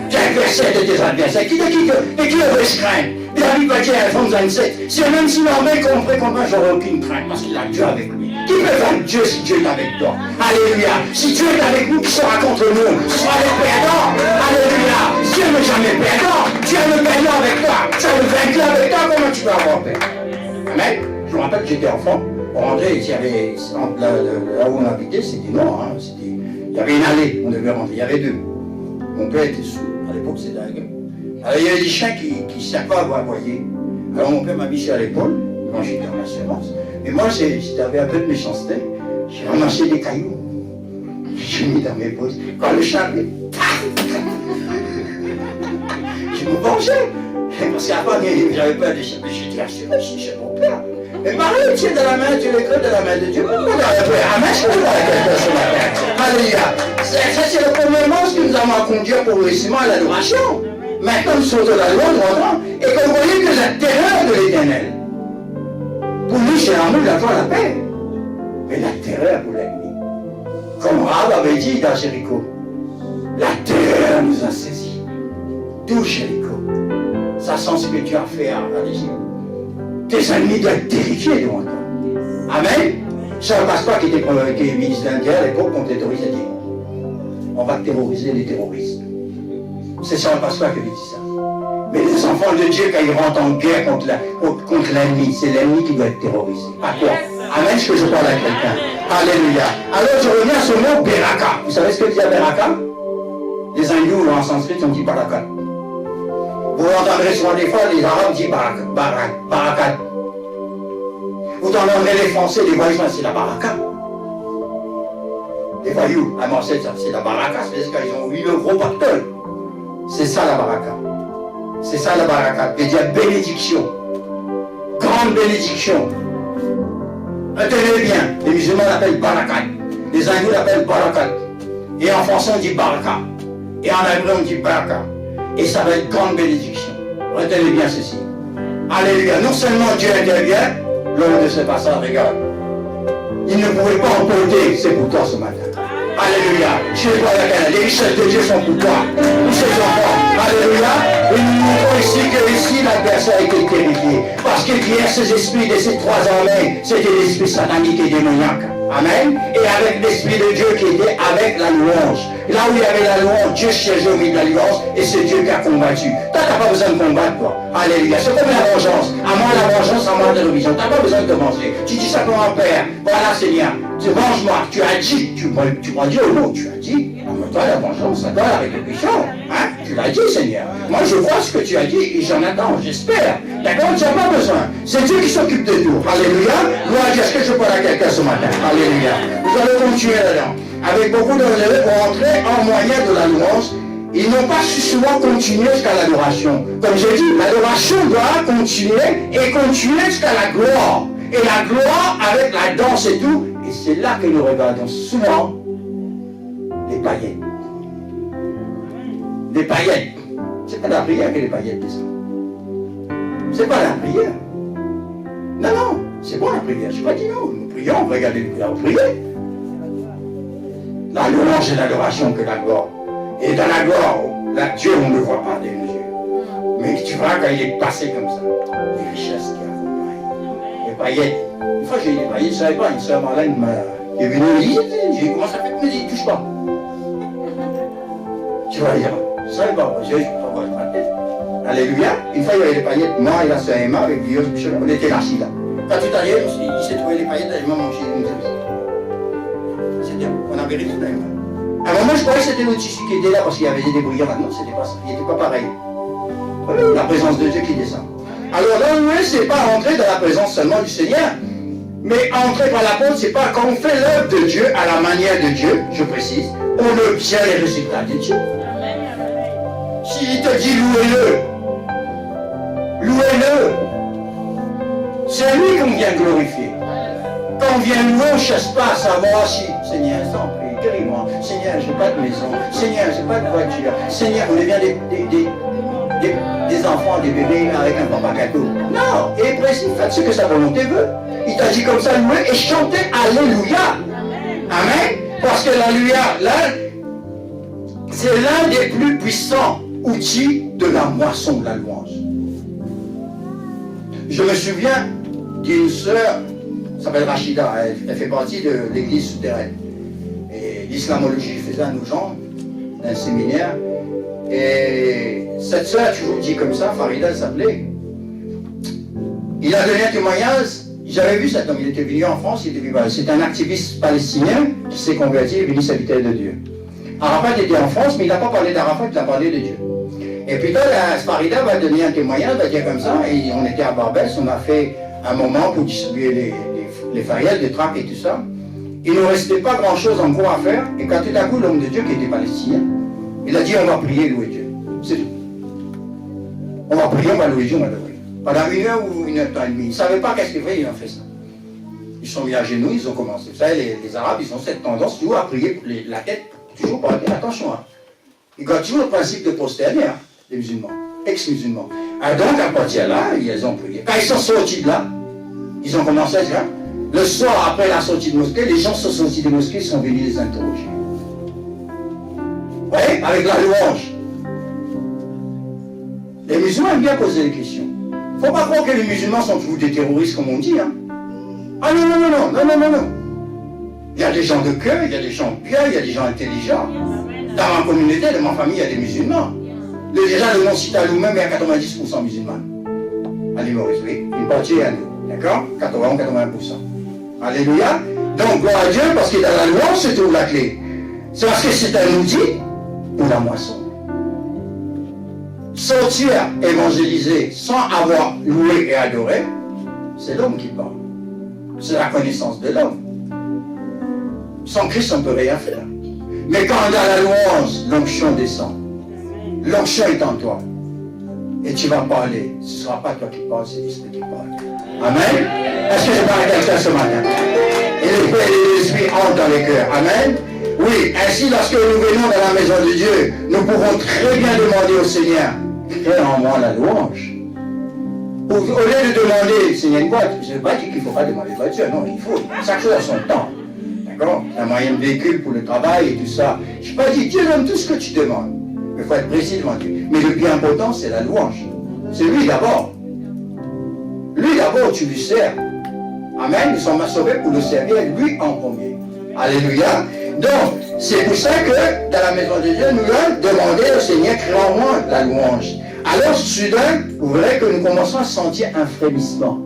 Speaker 1: Tu es l'adversaire de tes adversaires. Qui veut se craindre? David va dire à Ephésiens 27, c'est même si l'armée comprend combien j'aurai aucune crainte, parce qu'il a Dieu avec lui. Qui peut vaincre Dieu si Dieu est avec toi? Alléluia. Si Dieu est avec nous, qui sera contre nous? Ce sera les perdants. Alléluia. Dieu n'est jamais perdant. Dieu est le perdant avec toi. Tu as le vainqueur avec toi, comment tu peux avoir peur? Amen. Je me rappelle que j'étais enfant. On rentrait, il y avait, là où on habitait, c'était noir. Hein, il y avait une allée, on devait rentrer. Il y avait 2. Mon père était sous. À l'époque, c'était la gueule. Alors il y avait des chiens qui ne savaient pas aboyer. Alors mon père m'a mis sur l'épaule, quand j'étais en assurance. Et moi, j'avais un peu de méchanceté. J'ai ramassé des cailloux. J'ai mis dans mes poches. Quand le chat arrive, je me vengeais. Parce qu'avant, j'avais peur de chien. Mais je dis, assuré, je suis chez mon père. Mais Marie, tu es dans la main, tu es l'école de la main de Dieu. Amen, je peux voir quelqu'un ce matin. Alléluia. Ça, c'est le premier mot que nous avons à conduire pour le réussissement à l'adoration. Maintenant, nous sommes dans la loi, nous rentrons, et que vous voyez que la terreur de l'Éternel, pour nous, c'est l'amour, la joie, la paix. Mais la terreur pour l'ennemi. Comme Rahab avait dit dans Jéricho, la terreur nous a saisis. Tout Jéricho. Ça sent ce que tu as fait à l'Égypte. Tes ennemis doivent être terrifiés devant toi. Amen. Ça ne passe pas qui était ministre d'Indien à l'époque contre les terroristes. Il dit, on va terroriser les terroristes. C'est ça le pasteur qui dit ça. Mais les enfants de Dieu, quand ils rentrent en guerre contre l'ennemi, c'est l'ennemi qui doit être terrorisé. Pas toi. Amen, ce que je parle à quelqu'un. Alléluia. Alors je reviens à ce mot Beraka. Vous savez ce que dit Beraka? Les hindous en sanskrit ont dit Barakat. Vous entendrez souvent des fois les arabes disent Barakat. Vous entendrez les français, les voyous, c'est la Baraka. Les voyous, à Marseille, c'est la Baraka, c'est parce qu'ils ont eu le gros pactole. C'est ça la Baraka. C'est ça la Baraka. Il y a bénédiction. Grande bénédiction. Retenez bien, les musulmans l'appellent Barakat. Les hindous l'appellent Barakat. Et en français on dit Baraka. Et en hébreu on dit Baraka. Et ça va être grande bénédiction. Retenez bien ceci. Alléluia. Non seulement Dieu intervient, lors de ce passage, regarde. Il ne pouvait pas emporter, c'est pour toi ce matin. Alléluia. Je ne sais pas laquelle. Les richesses de Dieu sont pour toi. Tous ces enfants. Alléluia. Et nous montrons ici que ici l'adversaire a été terrifié. Parce que hier, ces esprits de ces trois armées, c'était l'esprit satanique et démoniaque. Amen. Et avec l'Esprit de Dieu qui était avec la louange. Là où il y avait la louange, Dieu siégeait au milieu de la louange et c'est Dieu qui a combattu. Toi, tu n'as pas besoin de combattre, toi. Alléluia. C'est comme la vengeance. À moi, la vengeance, à moi, de l'horizon. Tu n'as pas besoin de te venger. Tu dis ça comme un père. Voilà, Seigneur. Tu venge-moi. Tu as dit. Tu prends Dieu au mot. Tu as dit. Toi, la vengeance, ça doit la rétribution. Hein? Tu l'as dit, Seigneur. Moi, je vois ce que tu as dit et j'en attends. J'espère. D'accord? Tu n'as pas besoin. C'est Dieu qui s'occupe de tout. Alléluia. Gloire à Dieu. Est-ce que je parle à quelqu'un ce matin? Alléluia. Nous allons continuer là-dedans. Avec beaucoup de relève pour entrer en moyen de la louange. Ils n'ont pas su souvent continuer jusqu'à l'adoration. Comme j'ai dit, l'adoration doit continuer et continuer jusqu'à la gloire. Et la gloire avec la danse et tout. Et c'est là que nous regardons souvent les paillettes. Les paillettes. C'est pas la prière que les paillettes descendent. C'est pas la prière. Non, non, c'est bon la prière. Je n'ai pas dit non. Nous prions, on regarde les prières, on prie. La louange et l'adoration que la gloire. Et dans la gloire, là, Dieu, on ne le voit pas de nos yeux. Mais tu vois, quand il est passé comme ça, les richesses qui accompagnent. Les paillettes. Une fois, j'ai eu des paillettes, je ne savais pas, une soeur Marlène qui est venue me dire, j'ai dit, comment ça fait? Elle me dit, touche pas. Tu vas dire, je ne savais pas, je ne sais pas quoi ma tête. Alléluia. Une fois, il y avait des paillettes, moi et la soeur Emma, avec Dieu, on était assis là. Quand tu t'arrives, il s'est trouvé les paillettes, elle m'a mangé une service. On avait rien là. À un moment, je croyais que c'était le tissu qui était là parce qu'il y avait des débrouillards. Non, c'était pas ça. Il n'était pas pareil. La présence de Dieu qui descend. Alors là, nous, c'est pas entrer dans la présence seulement du Seigneur, mais entrer par la porte, c'est pas quand on fait l'œuvre de Dieu à la manière de Dieu, je précise, on obtient les résultats de Dieu. S'il te dit louez-le, louez-le, c'est lui qu'on vient glorifier. Quand on vient louer, on ne cherche pas à savoir si, Seigneur, sans prie, guéris-moi. Seigneur, je n'ai pas de maison. Seigneur, je n'ai pas de voiture. Seigneur, on devient des enfants, des bébés avec un papa gâteau. Non, et précis, faites ce que sa volonté veut. Il t'a dit comme ça, louer et chanter Alléluia. Amen. Parce que l'Alléluia, là, c'est l'un des plus puissants outils de la moisson de la louange. Je me souviens d'une sœur, s'appelle Rachida, elle fait partie de l'église souterraine. Et l'islamologie, je faisais à nos gens, d'un séminaire. Et cette sœur a toujours dit comme ça, Farida elle s'appelait. Il a donné un témoignage, j'avais vu cet homme, il était venu en France, c'était un activiste palestinien qui s'est converti et est venu serviteur de Dieu. Arafat était en France, mais il n'a pas parlé d'Arafat, il a parlé de Dieu. Et puis là, Farida va donner un témoignage, va dire comme ça, et on était à Barbès, on a fait un moment pour distribuer les faïelles, les tracts et tout ça. Il ne restait pas grand-chose encore à faire, et quand tout à coup, l'homme de Dieu qui était palestinien, il a dit on va prier, louer Dieu. C'est tout. On va prier, on va louer Dieu, on va adorer. Pendant 1 heure ou 1 heure et demie, ils ne savaient pas qu'est-ce qu'ils faisaient, ils ont fait ça. Ils sont mis à genoux, ils ont commencé. Vous savez, les Arabes, ils ont cette tendance toujours à prier pour la tête, toujours pour la attention. Hein. Ils gardent toujours le principe de prosterner, hein, les musulmans, ex-musulmans. Alors donc, à partir de là, ils ont prié. Quand ils sont sortis de là, ils ont commencé à dire, hein, le soir après la sortie de mosquée, les gens sont sortis des mosquées, ils sont venus les interroger. Oui, avec la louange. Les musulmans aiment bien poser des questions. Il ne faut pas croire que les musulmans sont toujours des terroristes, comme on dit. Hein. Ah non, non, non, non, non, non, non, non. Il y a des gens de cœur, il y a des gens bien, il y a des gens intelligents. Dans ma communauté, dans ma famille, il y a des musulmans. Déjà, le nom Citalou même, il y a 90% musulmans. Allez, Maurice, oui. Une partie est à nous. D'accord 80-80%. Alléluia. Donc, gloire à Dieu, parce que dans la louange se trouve la clé. C'est parce que c'est un outil pour la moisson. Sortir, évangéliser, sans avoir loué et adoré, c'est l'homme qui parle. C'est la connaissance de l'homme. Sans Christ, on ne peut rien faire. Mais quand dans la louange, l'onction descend. L'onction est en toi. Et tu vas parler. Ce ne sera pas toi qui parles, c'est l'Esprit qui parle. Amen. Est-ce que je parle à quelqu'un ce matin? Et l'Esprit entre dans les cœurs. Amen. Oui, ainsi lorsque nous venons dans la maison de Dieu, nous pouvons très bien demander au Seigneur, crée en moi la louange. Au lieu de demander, Seigneur, une boîte, je ne veux pas dire qu'il ne faut pas demander de Dieu, non, il faut, chaque chose a son temps. D'accord? Un moyen de véhicule pour le travail et tout ça. Je n'ai pas dit, Dieu donne tout ce que tu demandes. Il faut être précis devant Dieu. Mais le plus important, c'est la louange. C'est lui d'abord. Lui d'abord, tu lui sers. Amen. Nous sommes sauvés pour le servir, lui en premier. Alléluia. Donc, c'est pour ça que dans la maison de Dieu, nous allons demander au Seigneur, crée en moi la louange. Alors, soudain, vous verrez que nous commençons à sentir un frémissement.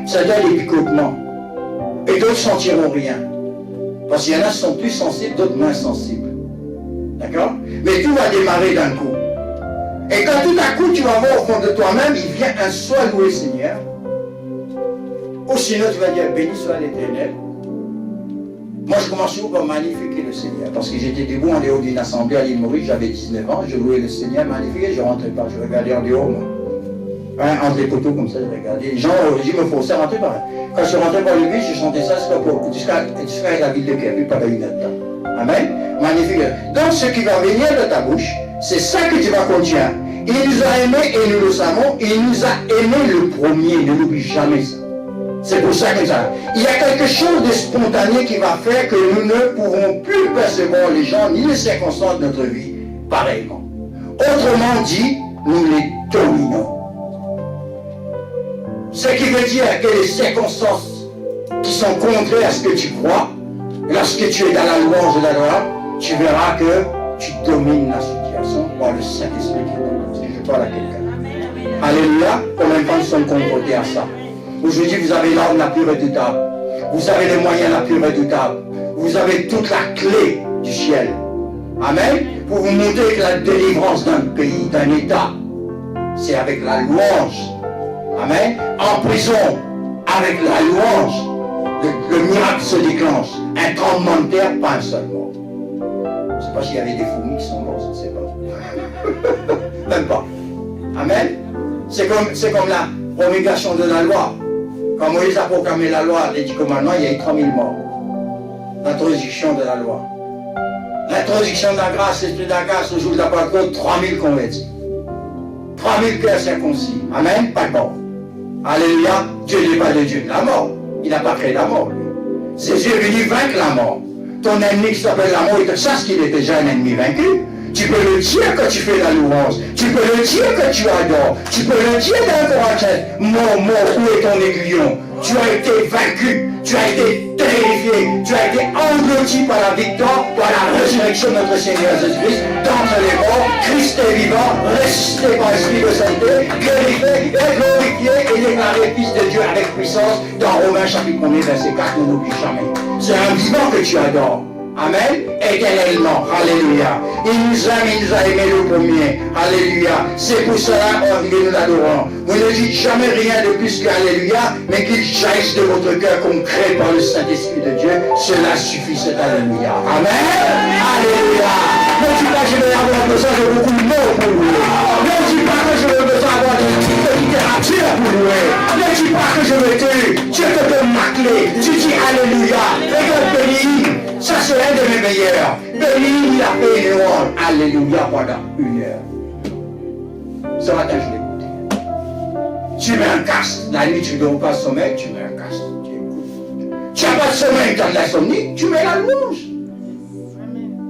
Speaker 1: C'est-à-dire des picotements. Et d'autres ne sentiront rien. Parce qu'il y en a qui sont plus sensibles, d'autres moins sensibles. D'accord? Mais tout va démarrer d'un coup. Et quand tout à coup, tu vas voir au fond de toi-même, il vient un soit louer Seigneur. Ou sinon, tu vas dire, béni soit l'Éternel. Moi, je commence toujours par magnifier le Seigneur. Parce que j'étais debout en dehors d'une assemblée à l'île Maurice, j'avais 19 ans, je louais le Seigneur, magnifié, je ne rentrais pas, je regardais en dehors, moi. Hein, entre les poteaux comme ça, je regardais. Les gens, je me forçais à rentrer par là. Quand je rentrais par le but, je chantais ça jusqu'à la ville de Kiev, pas de 1 heure de temps. Amen. Magnifique. Donc, ce qui va venir de ta bouche, c'est ça que tu vas continuer. Il nous a aimés et nous le savons. Il nous a aimés le premier. Ne l'oublie jamais ça. C'est pour ça que ça. Il y a quelque chose de spontané qui va faire que nous ne pourrons plus percevoir les gens ni les circonstances de notre vie pareillement. Autrement dit, nous les dominons. Ce qui veut dire que les circonstances qui sont contraires à ce que tu crois, lorsque tu es dans la louange de la loi, tu verras que tu domines la situation par le Saint-Esprit qui est en toi. Je parle à quelqu'un. Alléluia. Combien de temps nous sommes confrontés à ça? Aujourd'hui, vous avez l'arme la plus redoutable. Vous avez les moyens la plus redoutable. Vous avez toute la clé du ciel. Amen. Pour vous montrer que la délivrance d'un pays, d'un État, c'est avec la louange. Amen. En prison, avec la louange, le miracle se déclenche. Un tremblement de terre, pas un seul mort. Je ne sais pas s'il y avait des fourmis qui sont mortes, je ne sais pas. Même pas. Amen. C'est comme la promulgation de la loi. Quand Moïse a proclamé la loi, les 10 commandements, il y a eu 3000 morts. L'introduction de la loi. L'introduction de la grâce, l'esprit de la grâce, au jour de la Pentecôte, 3000 convertis. 3000 cœurs circoncis. Amen. Pas de mort. Alléluia. Dieu n'est pas de Dieu de la mort. Il n'a pas créé la mort. Jésus est venu vaincre la mort. Ton ennemi qui s'appelle la mort, il te chasse qu'il est déjà un ennemi vaincu. Tu peux le dire que tu fais la louange. Tu peux le dire que tu adores. Tu peux le dire dans Corinthiens. Mort, où est ton aiguillon? Tu as été vaincu. Tu as été terrifié. Tu as été englouti par la victoire, par la résurrection de notre Seigneur Jésus-Christ. D'entre les morts, Christ est vivant, ressuscité par l'Esprit de sainteté, glorifié et glorifié et déclaré Fils de Dieu avec puissance. Dans Romains chapitre 1er, verset 4, ne l'oublie jamais. C'est un vivant que tu adores. Amen. Éternellement. Alléluia. Il nous a aimé le premier. Alléluia. C'est pour cela que nous l'adorons. Vous ne dites jamais rien de plus qu'Alléluia, mais qu'il jaillisse de votre cœur concret par le Saint-Esprit de Dieu. Cela suffit, c'est Alléluia. Amen. Alléluia. Ne dis pas que je vais avoir besoin de beaucoup de mots pour vous. Ne dis pas que pour louer. Ne dis pas que je me tue. Dieu te donne ma clé. Tu dis Alléluia. Regarde Béni. Ça c'est un de mes meilleurs. Béni, il a fait une louange. Alléluia pendant 1 heure. Ce matin, je l'écoute. Tu mets un casque. La nuit, tu ne dors pas sommeil, tu mets un casque. Tu écoutes. Tu n'as pas de sommeil, tu as de l'insomnie, tu mets la louange.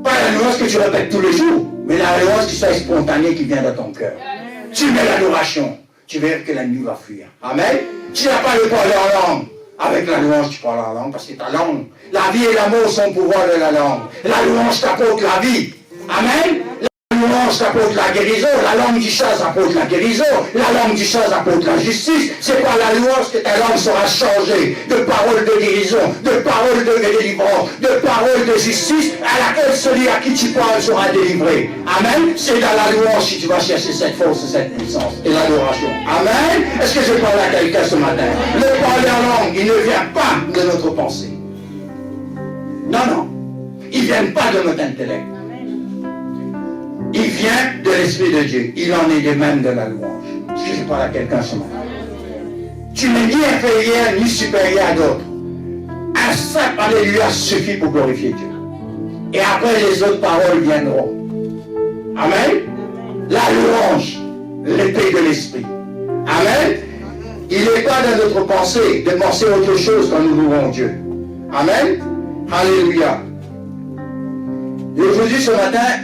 Speaker 1: Pas la louange que tu répètes tous les jours, mais la louange qui soit spontanée, qui vient de ton cœur. Tu mets l'adoration. Tu verras que la nuit va fuir. Amen. Tu n'as pas le parler en langue. Avec la louange, tu parles en langue parce que ta langue, la vie et l'amour sont le pouvoir de la langue. La louange t'apporte la vie. Amen. La louange t'apporte la guérison. La langue du chasse apporte la guérison. La langue du chasse apporte la justice. C'est par la louange que ta langue sera changée de paroles de guérison, de paroles de délivrance, de paroles de justice à laquelle celui à qui tu parles sera délivré. Amen. C'est dans la louange si tu vas chercher cette force et cette puissance et l'adoration. Amen. Est-ce que je parle à quelqu'un ce matin? Le parler en langue, il ne vient pas de notre pensée. Non, non. Il ne vient pas de notre intellect. Il vient de l'Esprit de Dieu. Il en est de même de la louange. Est-ce que je parle à quelqu'un ce matin? Tu n'es ni inférieur ni supérieur à d'autres. Un simple alléluia suffit pour glorifier Dieu. Et après les autres paroles viendront. Amen. La louange, l'épée de l'Esprit. Amen. Il n'est pas dans notre pensée de penser autre chose quand nous louons Dieu. Amen. Alléluia. Et aujourd'hui, ce matin,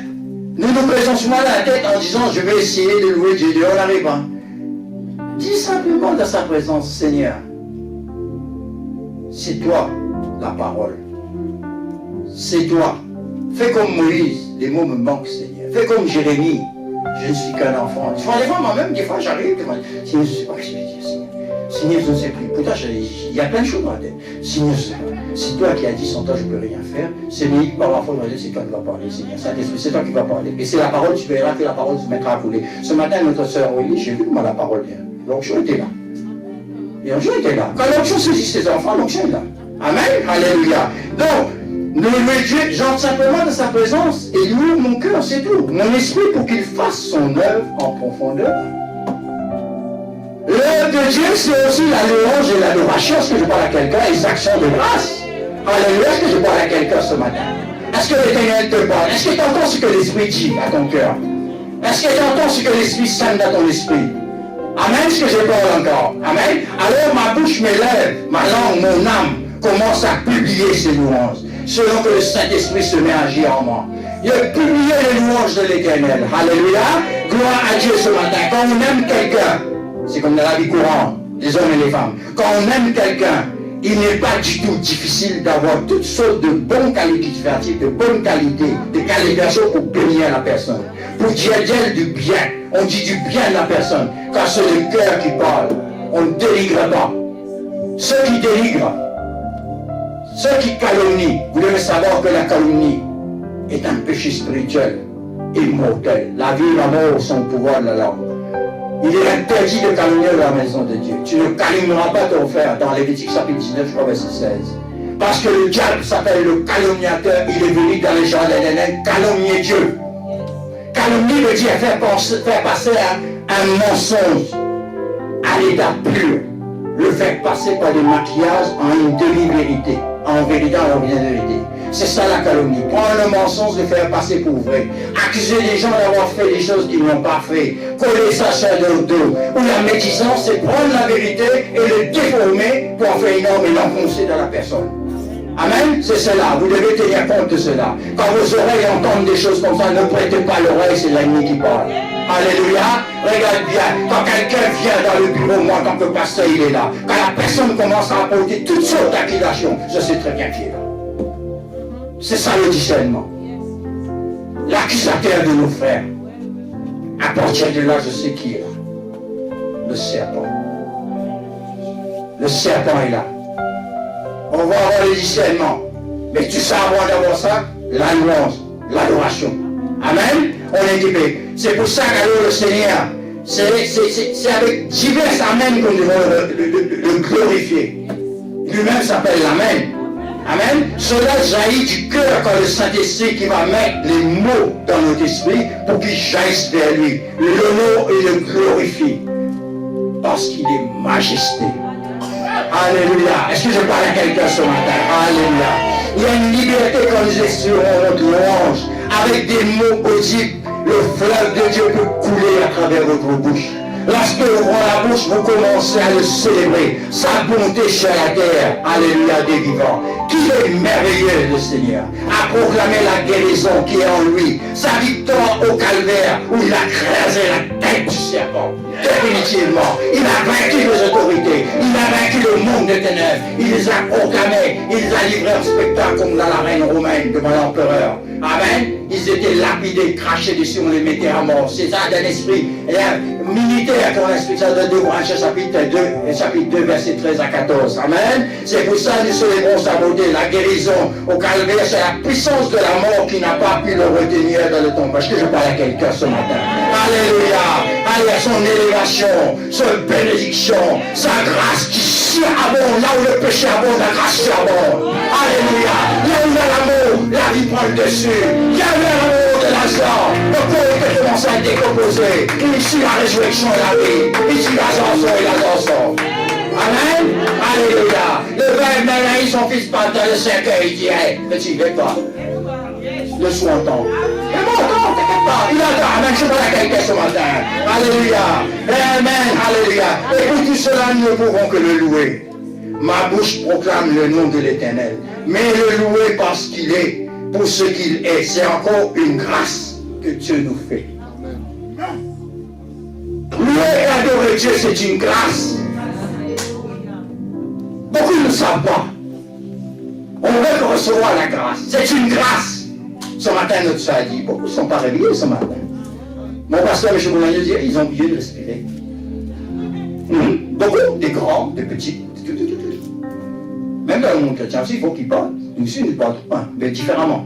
Speaker 1: nous nous présentons souvent la tête en disant je vais essayer de louer Dieu. On n'arrive pas. Dis simplement dans sa présence, Seigneur, c'est toi la parole. C'est toi. Fais comme Moïse, les mots me manquent, Seigneur. Fais comme Jérémie, je ne suis qu'un enfant. Des fois, moi-même, des fois, j'arrive, Seigneur, je ne sais pas ce que je vais dire, Seigneur. Seigneur, je ne sais plus. Pourtant, il y a plein de choses dans la tête. Seigneur, c'est toi qui as dit sans toi, je ne peux rien faire. Seigneur, par la foi, c'est toi qui vas parler, Seigneur. Saint-Esprit, c'est toi qui vas parler. Et c'est la parole, tu verras que la parole se mettra à couler. Ce matin, notre sœur Aurélie, j'ai vu comment la parole vient. L'onction était là. Et l'onction était là. Quand l'onction saisit ses enfants, l'onction est là. Amen. Alléluia. Donc, nous louons Dieu, j'entre simplement de sa présence et loue mon cœur, c'est tout. Mon esprit pour qu'il fasse son œuvre en profondeur. L'œuvre de Dieu, c'est aussi la louange et l'adoration. Est-ce que je parle à quelqu'un? Les actions de grâce. Alléluia. Est-ce que je parle à quelqu'un ce matin? Est-ce que l'Éternel te parle? Est-ce que tu entends ce que l'Esprit dit à ton cœur? Est-ce que tu entends ce que l'Esprit sème dans ton esprit? Amen. Est-ce que je parle encore? Amen. Alors ma bouche, mes lèvres, ma langue, mon âme commence à publier ces louanges. Selon que le Saint-Esprit se met à agir en moi. Il a publié les louanges de l'Éternel. Alléluia. Gloire à Dieu ce matin. Quand on aime quelqu'un, c'est comme dans la vie courante, les hommes et les femmes. Quand on aime quelqu'un, il n'est pas du tout difficile d'avoir toutes sortes de bonnes qualités créatives, de bonnes qualités, de qualifications pour bénir la personne. Pour dire d'elle du bien. On dit du bien de la personne. Car c'est le cœur qui parle. On ne dénigre pas. Ceux qui dénigrent, ceux qui calomnient, vous devez savoir que la calomnie est un péché spirituel et mortel. La vie et la mort sont au pouvoir de la langue. Il est interdit de calomnier la maison de Dieu. Tu ne calomnieras pas ton frère dans Lévitique chapitre 19, je crois, verset 16. Parce que le diable s'appelle le calomniateur. Il est venu dans les jardins d'Éden calomnier Dieu. Calomnie veut dire faire passer un mensonge à l'état pur. Le faire passer par des maquillages en une demi-vérité. En vérité, en vérité. C'est ça la calomnie. Prendre le mensonge, le faire passer pour vrai. Accuser les gens d'avoir fait des choses qu'ils n'ont pas fait. Coller ça sur leur dos. Ou la médisance, c'est prendre la vérité et le déformer pour en faire une norme et l'enfoncer dans la personne. Amen. C'est cela. Vous devez tenir compte de cela. Quand vos oreilles entendent des choses comme ça, ne prêtez pas l'oreille, c'est l'ennemi qui parle. Alléluia. Regarde bien. Quand quelqu'un vient dans le bureau, moi, en tant que pasteur, il est là. Quand la personne commence à apporter toutes sortes d'accusations, je sais très bien qui est là. C'est ça le discernement. L'accusateur de nos frères. À partir de là, je sais qui est là. Le serpent. Le serpent est là. On va avoir le discernement. Mais tu sais avant d'avoir ça, la louange, l'adoration. Amen. On est équipé. C'est pour ça qu'alors le Seigneur, c'est avec divers amens qu'on devrait le glorifier. Lui-même s'appelle l'Amen. Amen. Cela jaillit du cœur quand le Saint-Esprit qui va mettre les mots dans notre esprit pour qu'ils jaillissent vers lui. L'honneur et le glorifie. parce qu'il est majesté. Alléluia. Est-ce que je parle à quelqu'un ce matin? Alléluia. Il y a une liberté quand nous exprimons notre louange. Avec des mots audibles, le fleuve de Dieu peut couler à travers votre bouche. Lorsque vous ouvrez la bouche, vous commencez à le célébrer. Sa bonté sur la terre. Alléluia des vivants. Qu'il est merveilleux le Seigneur. À proclamer la guérison qui est en lui. Sa victoire au calvaire où il a crasé la tête du serpent. Définitivement. Il a vaincu les autorités. Il a vaincu le monde des ténèbres. Il les a proclamés. Il les a livrés en spectacle comme dans la reine romaine devant l'empereur. Amen. Ils étaient lapidés, crachés dessus, on les mettait à mort. C'est ça d'un esprit militaire qu'on explique ça dans 2 Corinthiens chapitre 2, verset 13 à 14. Amen. C'est pour ça que nous célébrons sa beauté, la guérison au calvaire. C'est la puissance de la mort qui n'a pas pu le retenir dans le tombeau. Est-ce que je parle à quelqu'un ce matin? Alléluia. Alléluia. Son élévation, sa bénédiction, sa grâce qui surabonde. Là où le péché abonde, la grâce surabonde. Alléluia. Là où il y a l'amour, la vie prend le dessus. Il y a l'amour de Lazare. Le corps qui commence à décomposer. Ici la résurrection et la vie. Ici Lazare sort et Lazare sort. Amen. Alléluia. Le père Mélanie, son fils partait le 5 heures, il dit, hey, petit, viens pas. Le soin temps. Mais bon, non, t'inquiète pas. Il attend. Amen. Je parle à quelqu'un ce matin. Alléluia. Amen. Alléluia. Et pour tout cela, nous ne pouvons que le louer. Ma bouche proclame le nom de l'Éternel. Mais le louer parce qu'il est, pour ce qu'il est. C'est encore une grâce que Dieu nous fait. Louer et adorer Dieu, c'est une grâce. Beaucoup ne savent pas. On veut recevoir la grâce. C'est une grâce. Ce matin, notre soeur a dit, beaucoup ne sont pas réveillés ce matin. Mon pasteur, M. Boulanier, dit, ils ont oublié de respirer. Beaucoup, des grands, des petits. Même dans le monde chrétien aussi, il faut qu'ils parlent. Nous aussi, nous parlons pas, mais différemment.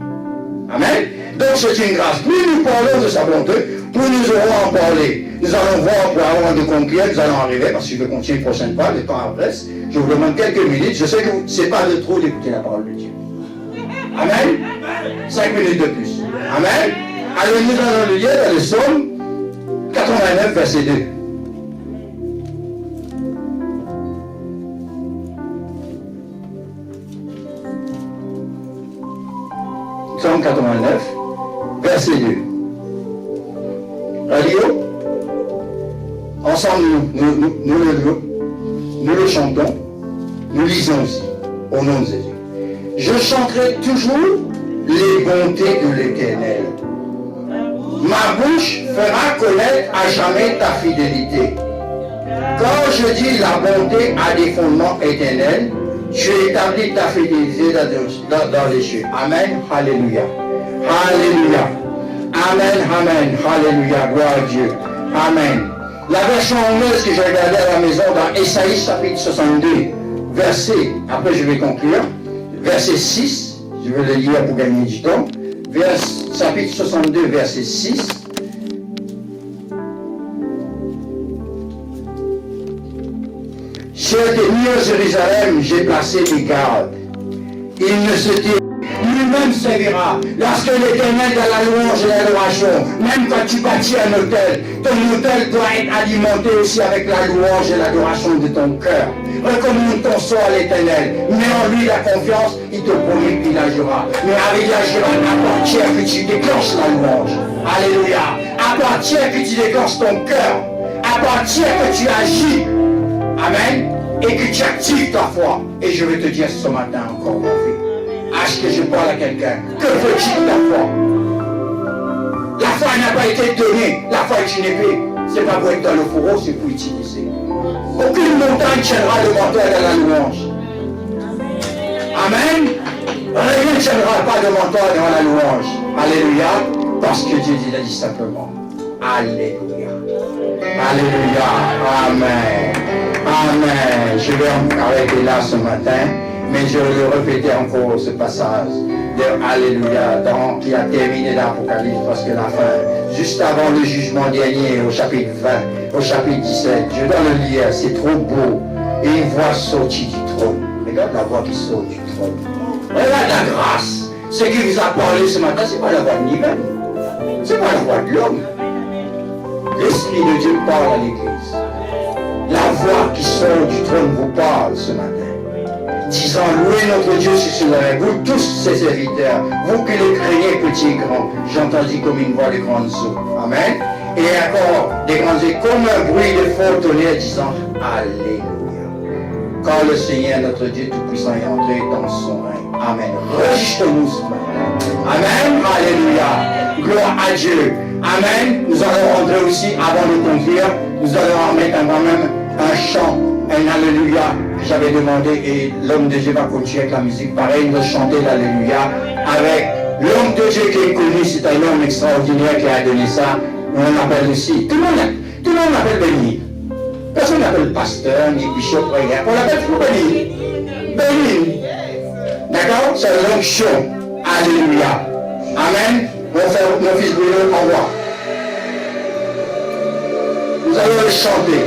Speaker 1: Amen. Donc c'est une grâce. Plus nous parlons de sa bonté, plus nous aurons à en parler. Nous allons voir pour avoir de conclure, nous allons arriver, parce que je vais continuer une prochaine fois, le temps presse. Je vous demande quelques minutes. Je sais que ce n'est pas de trop d'écouter la parole de Dieu. Amen. 5 minutes de plus. Amen. Allez, nous allons le lire dans le psaume 89, verset 2. Psaume 89, verset 2. Radio, ensemble nous le chantons, nous lisons aussi, au nom de Jésus. Je chanterai toujours les bontés de l'Éternel. Ma bouche fera connaître à jamais ta fidélité. Quand je dis la bonté a des fondements éternels, tu établis ta fidélité dans les cieux. Amen. Alléluia. Alléluia. Amen. Amen. Alléluia. Gloire à Dieu. Amen. La version anglaise que j'ai regardée à la maison dans Ésaïe chapitre 62, verset, après je vais conclure, verset 6, je vais le lire pour gagner du temps, chapitre 62, verset 6. Sur tes murs, Jérusalem, j'ai placé des gardes. Il ne se tait, lui-même servira. Lorsque l'Éternel dans la louange et l'adoration, même quand tu bâtis un autel, ton autel doit être alimenté aussi avec la louange et l'adoration de ton cœur. Recommande ton sort à l'Éternel. Mets en lui la confiance, il te promet qu'il agira. Mais avec l'agira, à partir que tu déclenches la louange. Alléluia. À partir que tu déclenches ton cœur. À partir que tu agis. Amen. Et que tu actives ta foi. Et je vais te dire ce matin encore, mon fils. Est-ce que je parle à quelqu'un? Que veux-tu de ta foi? La foi n'a pas été donnée. La foi est une épée. C'est pas pour être dans le fourreau, c'est pour utiliser. Aucune montagne tiendra devant toi dans la louange. Amen. Rien ne tiendra pas devant toi dans la louange. Alléluia. Parce que Dieu dit simplement. Alléluia. Alléluia. Amen. Amen. Je vais arrêter là ce matin, mais je vais le répéter encore ce passage de Alléluia, qui a terminé l'Apocalypse, parce que la fin, juste avant le jugement dernier, au chapitre 20, au chapitre 17, je dois le lire, c'est trop beau. Et une voix sortit du trône. Regarde la voix qui sort du trône. Regarde la grâce. Ce qui vous a parlé ce matin, ce n'est pas la voix de l'humain. Ce n'est pas la voix de l'homme. L'Esprit de Dieu parle à l'Église. La voix qui sort du trône vous parle ce matin. Disant, louez notre Dieu sur cela, vous tous ses serviteurs, vous qui les craignez petits et grands. J'ai entendu comme une voix de grandes eaux. Amen. Et encore des grandes eaux, comme un bruit de fort tonnerre disant, Alléluia. Car le Seigneur, notre Dieu Tout-Puissant, est entré dans son règne. Amen. Registrons-nous ce matin. Amen. Alléluia. Gloire à Dieu. Amen. Nous allons rentrer aussi, avant de conclure, nous allons en mettre quand même un chant, un Alléluia que j'avais demandé, et l'homme de Dieu va continuer avec la musique. Pareil, de chanter l'Alléluia avec l'homme de Dieu qui est connu. C'est un homme extraordinaire qui a donné ça. On l'appelle aussi. Tout le monde l'appelle Béni. Personne n'appelle pasteur, ni bishop, rien. On l'appelle toujours Béni. Béni. D'accord? C'est l'onction. Alléluia. Amen. Mon fils Bruno, au revoir. Nous allons le chanter.